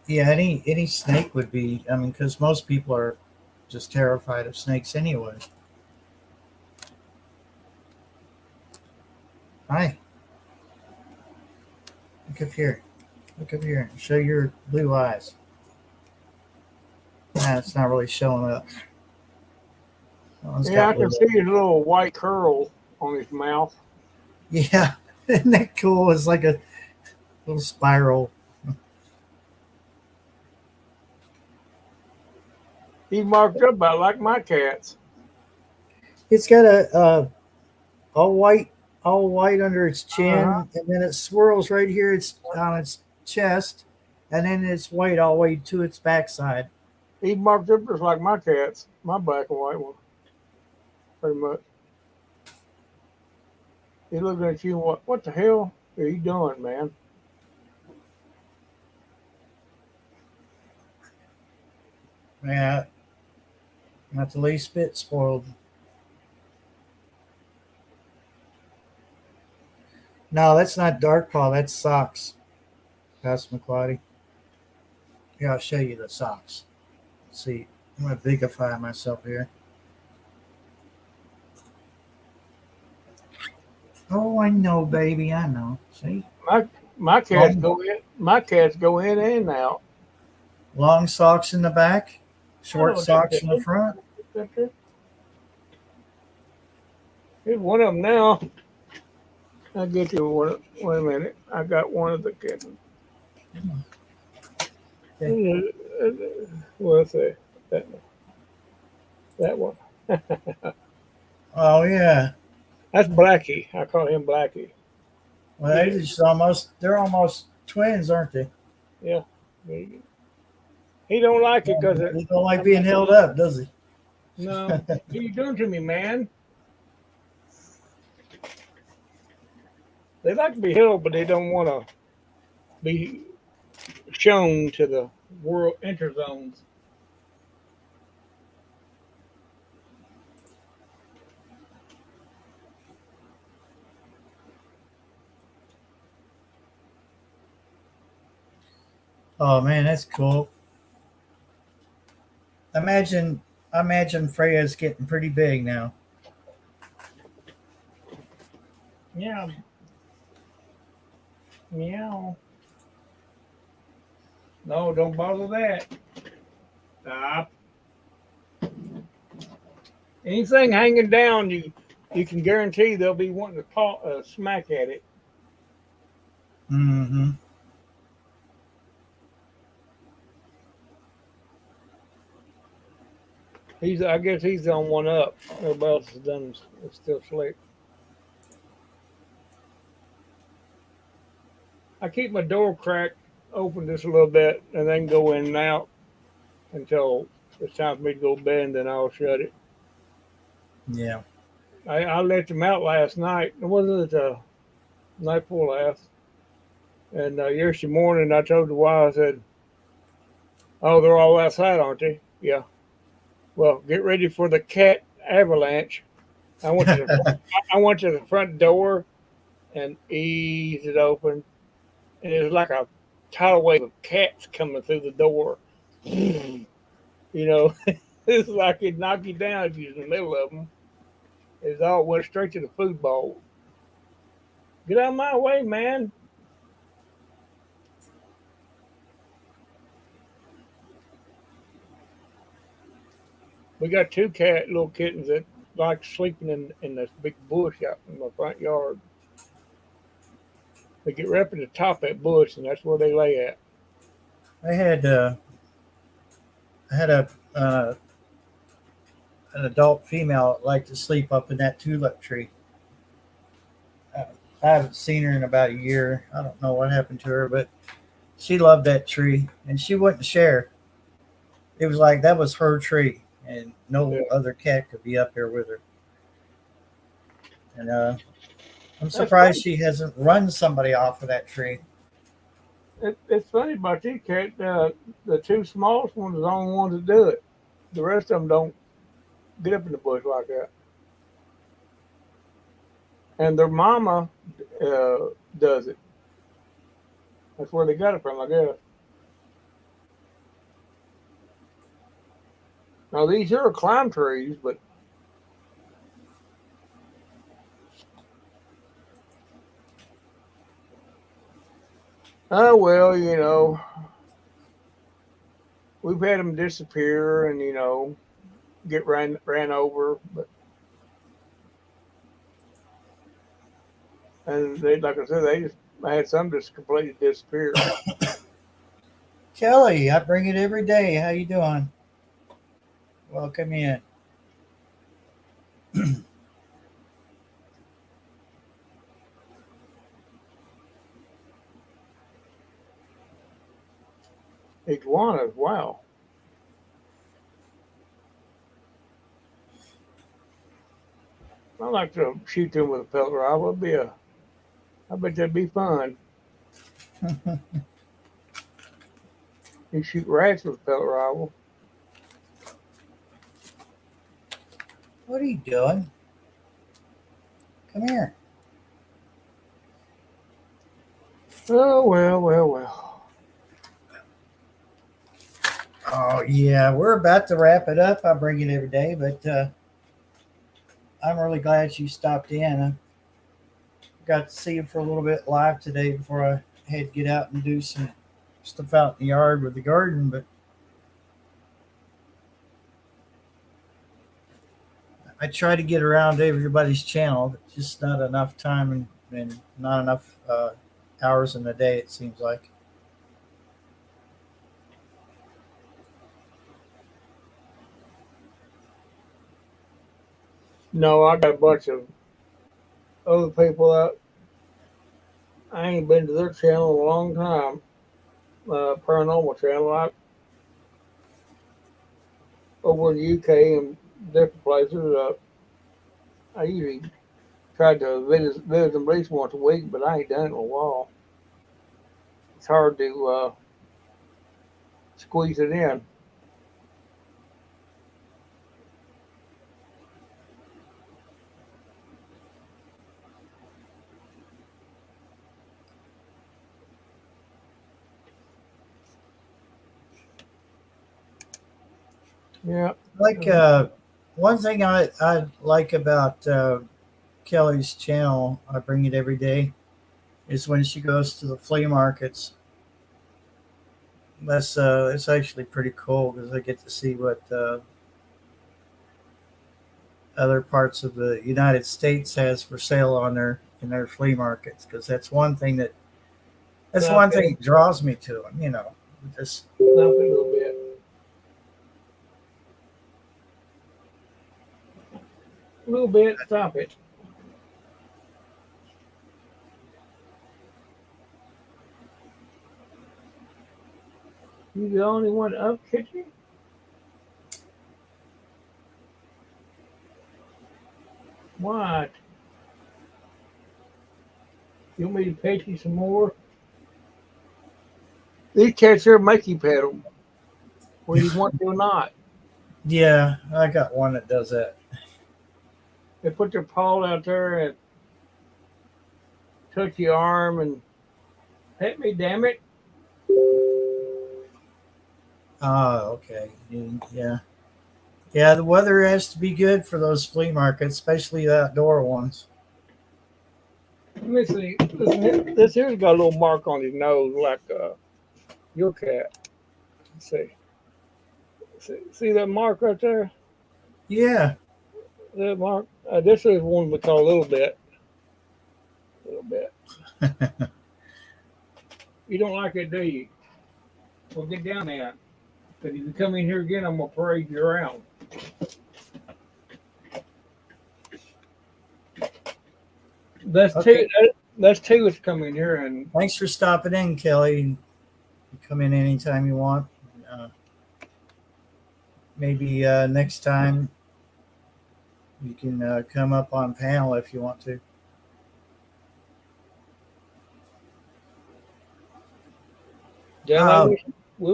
Yeah, any snake would be. I mean, because most people are just terrified of snakes anyway. Hi, look up here. Look up here. Show your blue eyes. Nah, it's not really showing up. That one's yeah, I got can blue. see his little white curl on his mouth. Yeah, isn't that cool? It's like a little spiral. He's marked up about like my cats. It's got a all white under its chin, Uh-huh. and then it swirls right here. It's on its chest, and then it's white all the way to its backside. He's marked up just like my cats, my black and white one, pretty much. He's looking at you. What the hell are you doing, man? Yeah, not the least bit spoiled. No, that's not dark paw. That's socks. Pastor McQuaddy. Here, I'll show you the socks. Let's see, I'm gonna bigify myself here. Oh, I know, baby. I know. See, My cats go in. My cats go in and out. long socks in the back, I short know socks in the front. Here's one of them now. I'll get you one. Wait a minute. I got one of the kittens. What's that? That one. Oh yeah. That's Blackie. I call him Blackie. Well, they're almost twins, aren't they? Yeah. He don't like it because He don't like being held up, does he? no. What are you doing to me, man? They like to be held, but they don't want to be shown to the world interzones. Oh man, that's cool. Imagine Freya's getting pretty big now. Yeah. Meow. No, don't bother that. Stop. Anything hanging down, you can guarantee they'll be wanting to smack at it. Mm-hmm. I guess he's on one up. Everybody else is done. It's still asleep. I keep my door cracked open just a little bit and then go in and out until it's time for me to go to bed, and then I'll shut it. Yeah. I let them out last night. It wasn't night before last. And yesterday morning, I told the wife, I said, "Oh, they're all outside, aren't they?" Yeah. Well, get ready for the cat avalanche. I went to the I went to the front door and eased it open, and it was like a tidal wave of cats coming through the door. You know, it's like it knocked you down if you was in the middle of them. It all went straight to the food bowl. Get out of my way, man. We got two little kittens that like sleeping in this big bush out in my front yard. They get right up at the top of that bush, and that's where they lay at. I had I had an adult female that liked to sleep up in that tulip tree. Uh, I haven't seen her in about a year. I don't know what happened to her, but she loved that tree, and she wouldn't share. It was like that was her tree, and Yeah. no other cat could be up there with her. And I'm That's surprised funny. she hasn't run somebody off of that tree. It's funny about these cats. The two smallest ones are the only ones that do it. The rest of them don't get up in the bush like that. And their mama uh, does it. That's where they got it from, I guess. Now these here are climb trees, but oh well, we've had them disappear and get ran over, but and they, like I said, I had some just completely disappear. Kelly, I bring it every day. How you doing? Welcome in. Iguanas, wow. I like to shoot them with a pellet rifle. I bet that'd be fun. You shoot rats with a pellet rifle. What are you doing? Come here. Oh well. Oh yeah, we're about to wrap it up. I bring it every day, but I'm really glad you stopped in. I got to see you for a little bit live today before I had to get out and do some stuff out in the yard with the garden. But I try to get around to everybody's channel, but just not enough time and not enough hours in the day, it seems like. No, I got a bunch of other people out. I ain't been to their channel in a long time. Paranormal channel. Over in the UK and different places. I usually try to visit them at least once a week, but I ain't done it in a while. It's hard to squeeze it in. Yeah. Like one thing I like about Kelly's channel, I bring it every day, is when she goes to the flea markets. That's it's actually pretty cool because I get to see what other parts of the United States has for sale on their in their flea markets. Because that's one thing that draws me to them. Just Stop it a little bit. A little bit. Stop it. You the only one up kitchen? What? You want me to pet you some more? These cats here make you pet them, whether you want to or not. Yeah, I got one that does that. They put their paw out there and touch your arm and pet me, damn it. Oh, okay. Yeah. Yeah, the weather has to be good for those flea markets, especially the outdoor ones. Let me see. This here's got a little mark on his nose like your cat. Let's see that mark right there? Yeah. That mark. This is one we call a little bit. A little bit. You don't like it, do you? Well, get down there. Because if you come in here again, I'm going to parade you around. That's Okay. That's two that's coming here, and Thanks for stopping in, Kelly. You come in anytime you want. Uh, maybe next time you can come up on panel if you want to. damn, Um,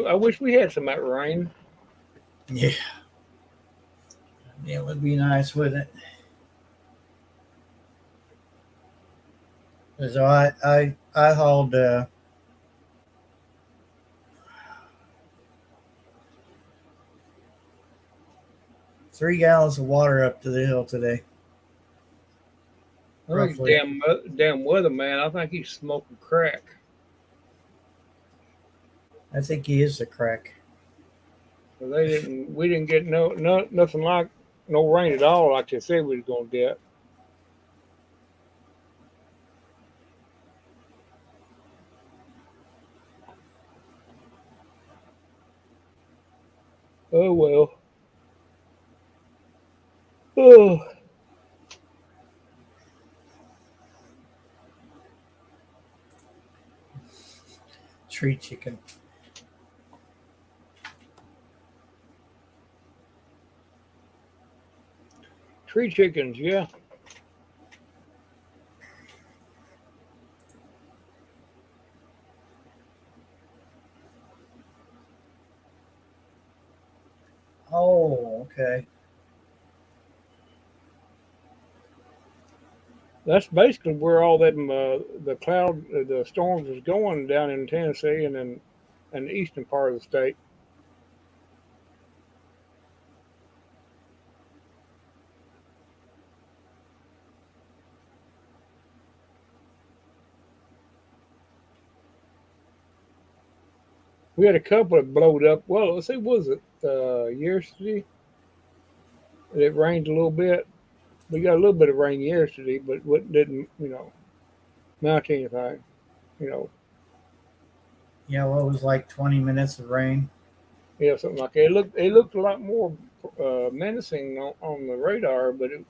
I wish we had some of that rain. Yeah. It would be nice, wouldn't it? So I hauled 3 gallons of water up to the hill today. I think Roughly. damn weather man. I think he's smoking crack. I think he is the crack. So we didn't get nothing like no rain at all like they said we was gonna get. Oh well. Oh, Tree chicken. tree chickens, yeah. Oh, okay. That's basically where all them the storms is going down in Tennessee and the eastern part of the state. We had a couple that blowed up. Well, let's see, was it yesterday? It rained a little bit. We got a little bit of rain yesterday, but what didn't mount anything. You know, Yeah, well, it was like 20 minutes of rain. yeah, something like that. It looked a lot more menacing on the radar, but it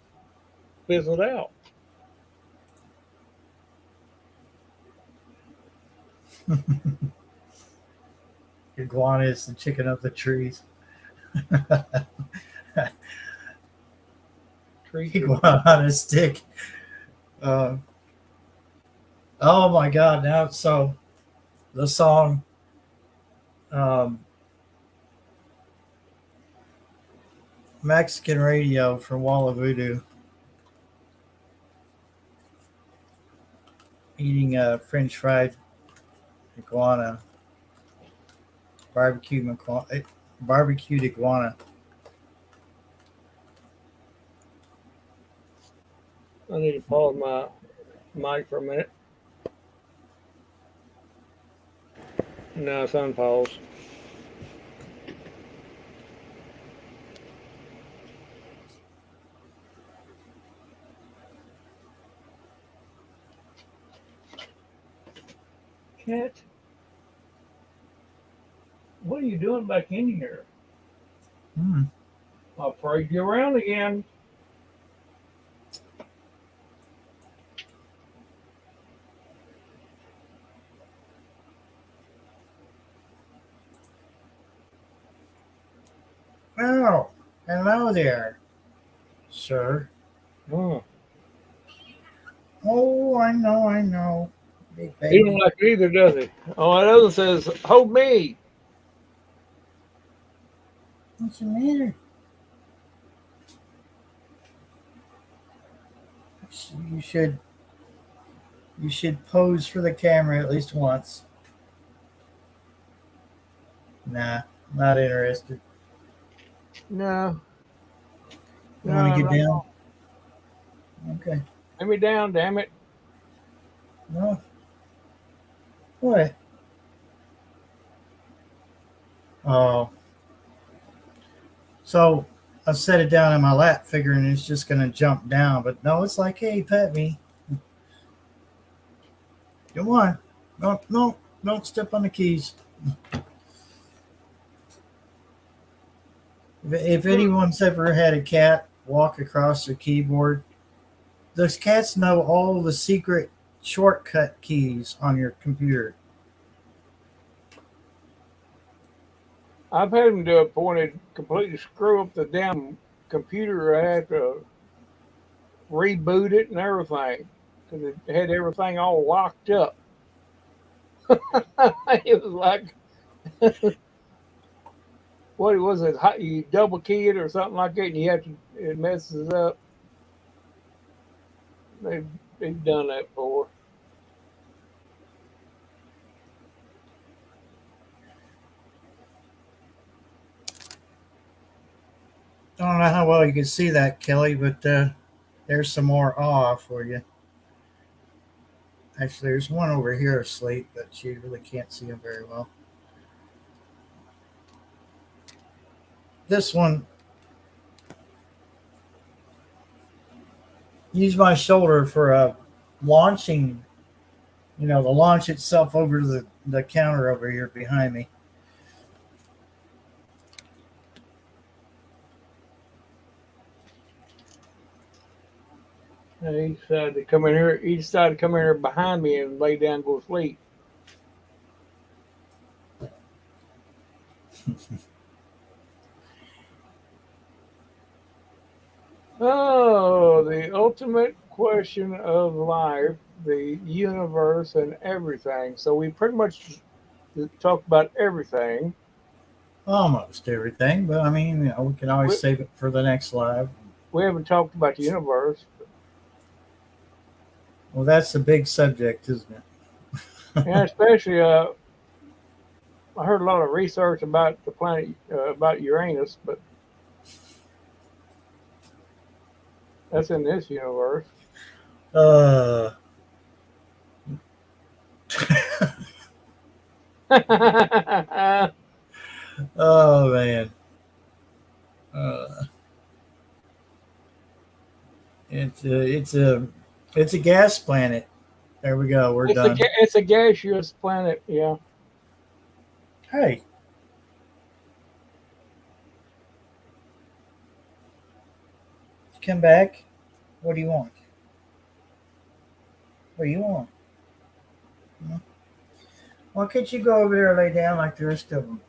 fizzled out. Iguana is the chicken of the trees. Tree chicken. Iguana on a stick. Uh, oh my God! Now, so the song um, Mexican Radio from Walla Voodoo, eating a French fried iguana, barbecued iguana. I need to pause my mic for a minute. No, it's unpaused. Cat, what are you doing back in here? Hmm. I'll parade you around again. Oh, hello there, sir. Mm. Oh, I know, I know. Big He don't baby. like it either, does he? Oh, that other says, hold me. What's the matter? You should you should pose for the camera at least once. Nah, not interested. No, You want no, to no. get down? Okay. Let me down, damn it. No. What? Oh. So I set it down in my lap, figuring it's just gonna jump down, but no, it's like, hey, pet me. Come on. Don't step on the keys. If anyone's ever had a cat walk across the keyboard, those cats know all the secret shortcut keys on your computer. I've had him do it when it completely screw up the damn computer. I had to reboot it and everything because it had everything all locked up. It was like, what was it? You double key it or something like that, and you have to, it messes up. They've done that before. I don't know how well you can see that, Kelly, but there's some more awe for you. Actually, there's one over here asleep, but you really can't see him very well. This one, use my shoulder for launching, the launch itself over the counter over here behind me. And he decided to come in here. He decided to come in here behind me and lay down and go to sleep. Oh, the ultimate question of life, the universe, and everything. So we pretty much talked about everything. Almost everything, but I mean, we can always We, save it for the next live. we haven't talked about the universe, Well, that's the big subject, isn't it? and especially I heard a lot of research about the planet, about Uranus, but that's in this universe. uh, oh man, uh, it's a gas planet. There we go. We're done. It's a gaseous planet, yeah. Hey, come back. What do you want? What do you want? Hmm? Why can't you go over there and lay down like the rest of them?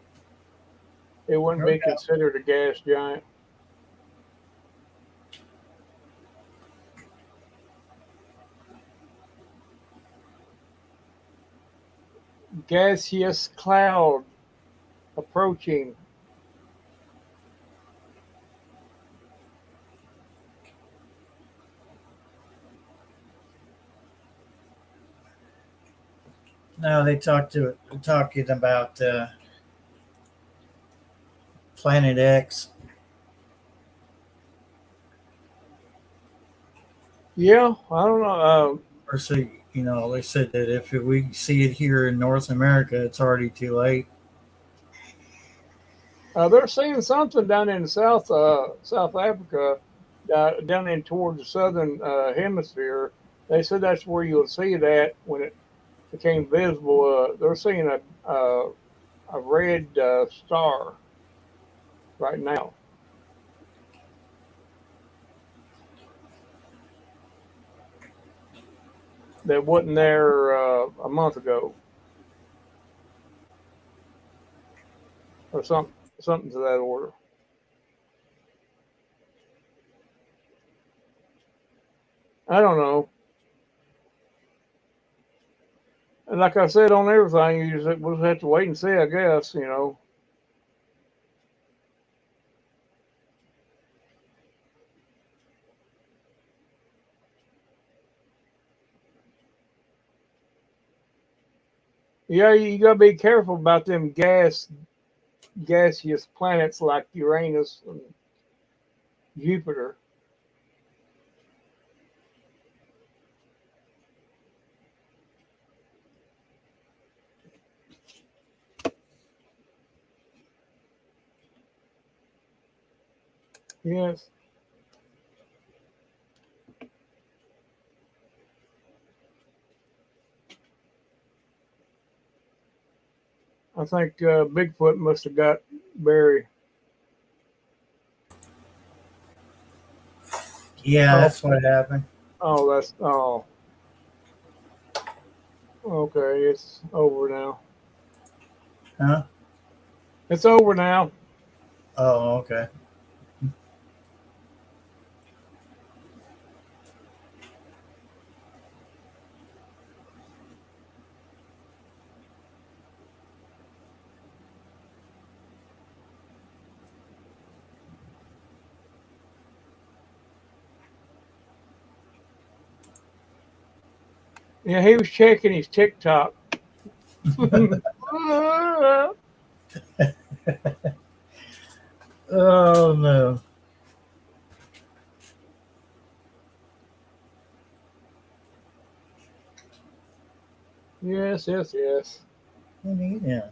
It wouldn't be considered a gas giant. Gaseous cloud approaching. No, they talking about Planet X. Yeah, I don't know. Or so they said that if we see it here in North America, it's already too late. They're seeing something down in South Africa, down in towards the southern hemisphere. They said that's where you'll see it at when it became visible. They're seeing a red star right now. That wasn't there a month ago, or something to that order. I don't know. And like I said on everything, we'll have to wait and see, I guess, you know. Yeah, you gotta be careful about them gaseous planets like Uranus and Jupiter. Yes. I think Bigfoot must have got buried. Yeah, Oh, that's what happened. oh. Okay, it's over now. Huh? It's over now. Oh, okay. Yeah, he was checking his TikTok. Oh no. Yes, yes, yes. Yeah.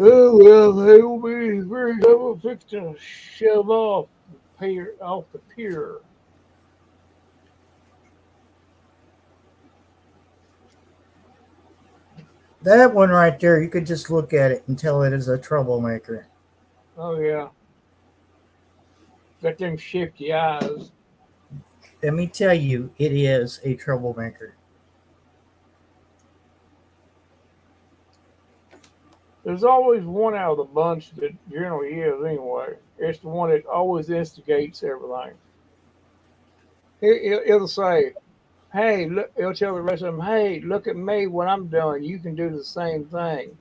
Oh well, they will be very double fixed to shove off the pier. That one right there, you could just look at it and tell it is a troublemaker. Oh yeah, got them shifty eyes. Let me tell you, it is a troublemaker. There's always one out of the bunch that generally is anyway. It's the one that always instigates everything. He'll say, "Hey, look," he'll tell the rest of them, "Hey, look at me when I'm done. You can do the same thing."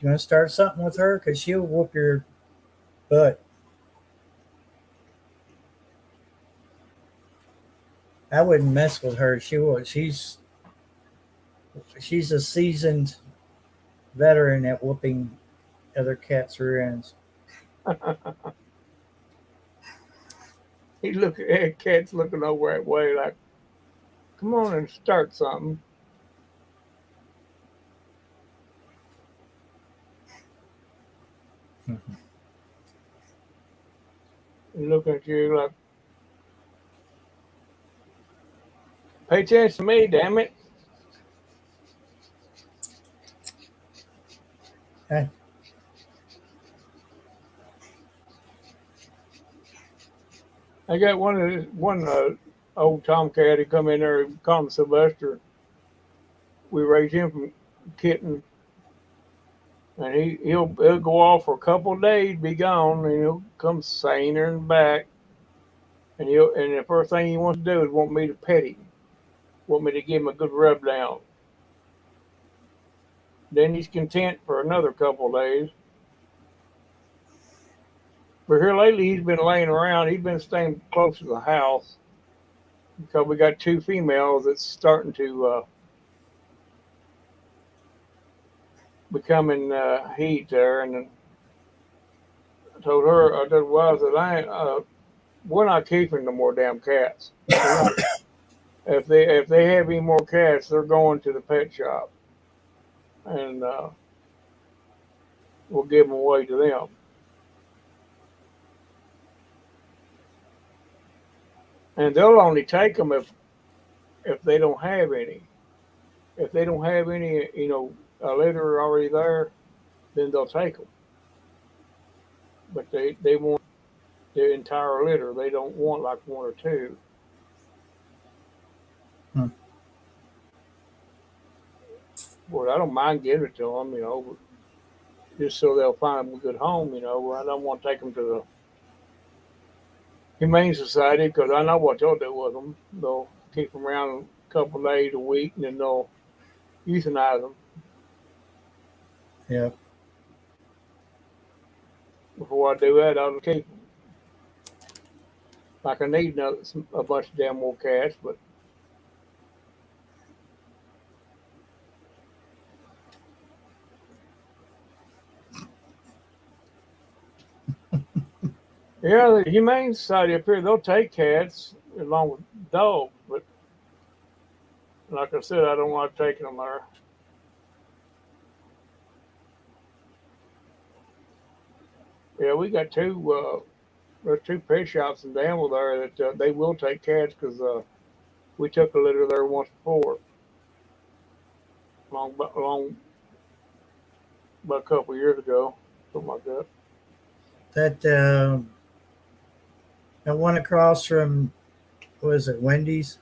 You want to start something with her? Because she'll whoop your butt. I wouldn't mess with her. She's a seasoned veteran at whooping other cats' rear ends. He look at cats looking over that way like, "Come on and start something." And looking at you like, "Pay attention to me, damn it." Hey, I got one old tomcat. He come in there. Call him Sylvester. We raised him from kitten, and he'll go off for a couple of days, be gone, and he'll come sailing back. And the first thing he wants to do is want me to pet him, want me to give him a good rub down. Then he's content for another couple of days. But here lately, he's been laying around. He's been staying close to the house because we got two females that's starting to becoming heat there. And I told her, I told well, I said, we're not keeping no more damn cats. If they have any more cats, they're going to the pet shop, and we'll give them away to them. And they'll only take them if they don't have any. If they don't have any, a litter already there, then they'll take them. But they want the entire litter. They don't want like one or two. Hmm. Well, I don't mind giving it to them, but just so they'll find them a good home. I don't want to take them to the Humane Society because I know what they'll do with them. They'll keep them around a couple of days a week, and then they'll euthanize them. Yeah. Before I do that, I'll keep them. Like I need a bunch of damn more cats, but yeah, the Humane Society up here, they'll take cats along with dogs, but like I said, I don't like taking them there. Yeah, we got there's two pet shops in Danville there that they will take cats because we took a litter there once before, long about a couple of years ago, something like that. That one across from, what is it, Wendy's?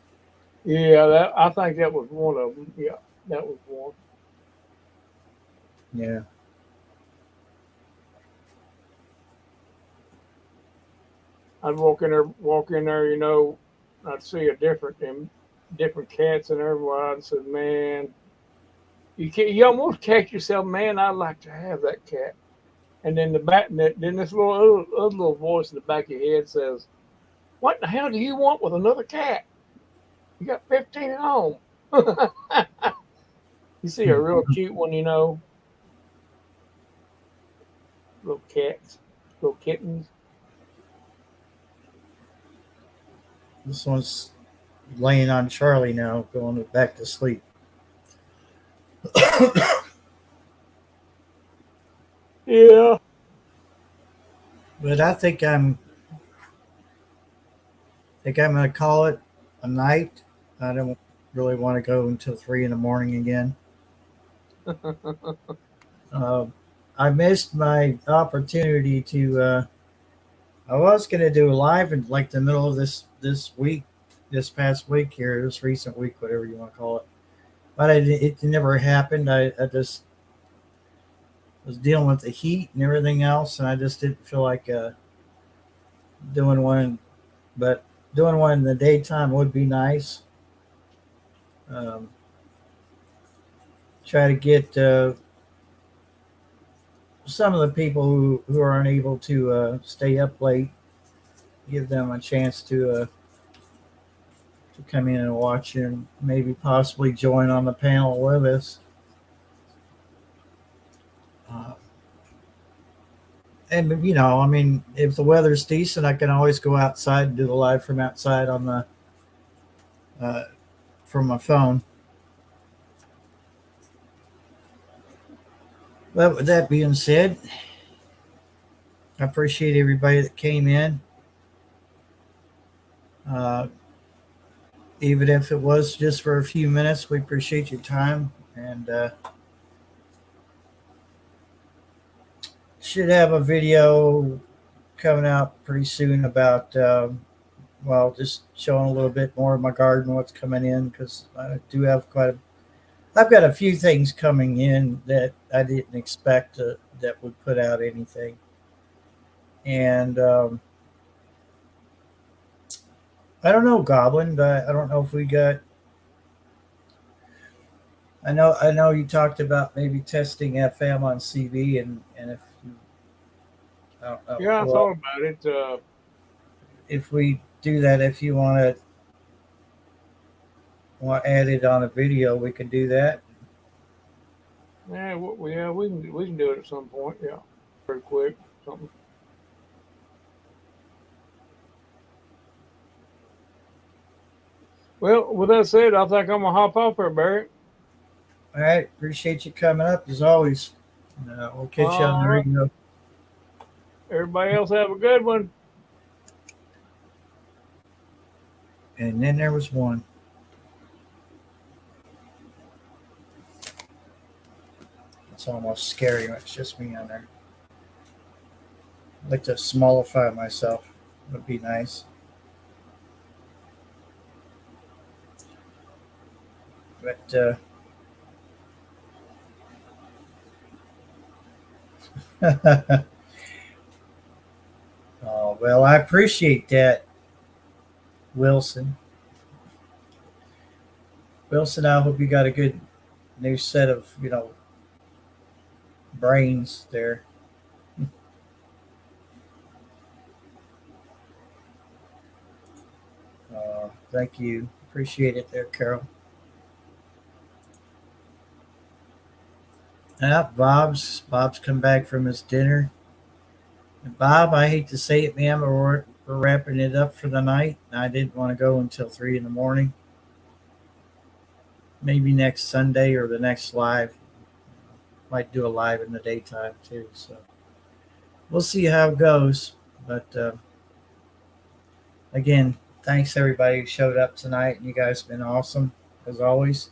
Yeah, I think that was one of them. Yeah, that was one. Yeah. I'd walk in there, I'd see different cats and everywhere. I'd say, man, you almost catch yourself, man, I'd like to have that cat. And then then this little voice in the back of your head says, "What the hell do you want with another cat? You got 15 at home." You see a real cute one, little cats, little kittens. This one's laying on Charlie now, going back to sleep. Yeah. But I think I'm gonna call it a night. I don't really want to go until 3 in the morning again. Uh, I missed my opportunity to. I was gonna do a live in like the middle of this week, this past week here, this recent week, whatever you want to call it. But it never happened. I just was dealing with the heat and everything else, and I just didn't feel like doing one. But doing one in the daytime would be nice. Um, Try to get some of the people who are unable to stay up late, give them a chance to come in and watch and maybe possibly join on the panel with us. Uh, and I mean, if the weather's decent, I can always go outside and do the live from outside on the from my phone. But with that being said, I appreciate everybody that came in. Uh, Even if it was just for a few minutes, we appreciate your time, and should have a video coming out pretty soon about just showing a little bit more of my garden, what's coming in, because I do have I've got a few things coming in that I didn't expect that would put out anything, and I don't know, Goblin, but I don't know if we got. I know you talked about maybe testing FM on CB, and if you, I don't know, Yeah, I well, thought about it. if we do that, if you want to add it on a video, we can do that. Yeah, we can do it at some point. Yeah, pretty quick. Something. Well, with that said, I think I'm gonna hop off there, Barry. All right, appreciate you coming up as always. We'll catch you on the All right. radio. Everybody else have a good one. And then there was one. It's almost scary when it's just me on there. I'd like to smallify myself. Would be nice. But oh, well, I appreciate that, Wilson. Wilson, I hope you got a good new set of, brains there. Thank you. Appreciate it there, Carol. Bob's come back from his dinner. And Bob, I hate to say it, man, but we're wrapping it up for the night. I didn't want to go until 3 in the morning. Maybe next Sunday or the next live. Might do a live in the daytime too. So we'll see how it goes. But again, thanks everybody who showed up tonight. You guys have been awesome as always.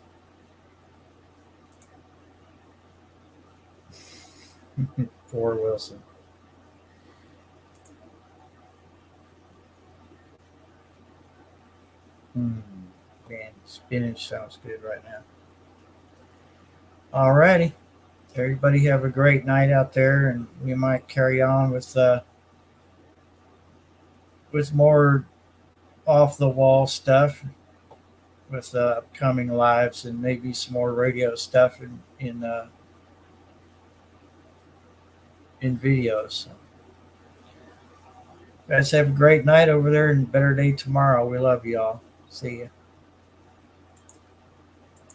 Poor Wilson. Man, spinach sounds good right now. All righty. Everybody have a great night out there, and we might carry on with more off the wall stuff with upcoming lives and maybe some more radio stuff in videos. Guys, have a great night over there and better day tomorrow. We love y'all. See ya.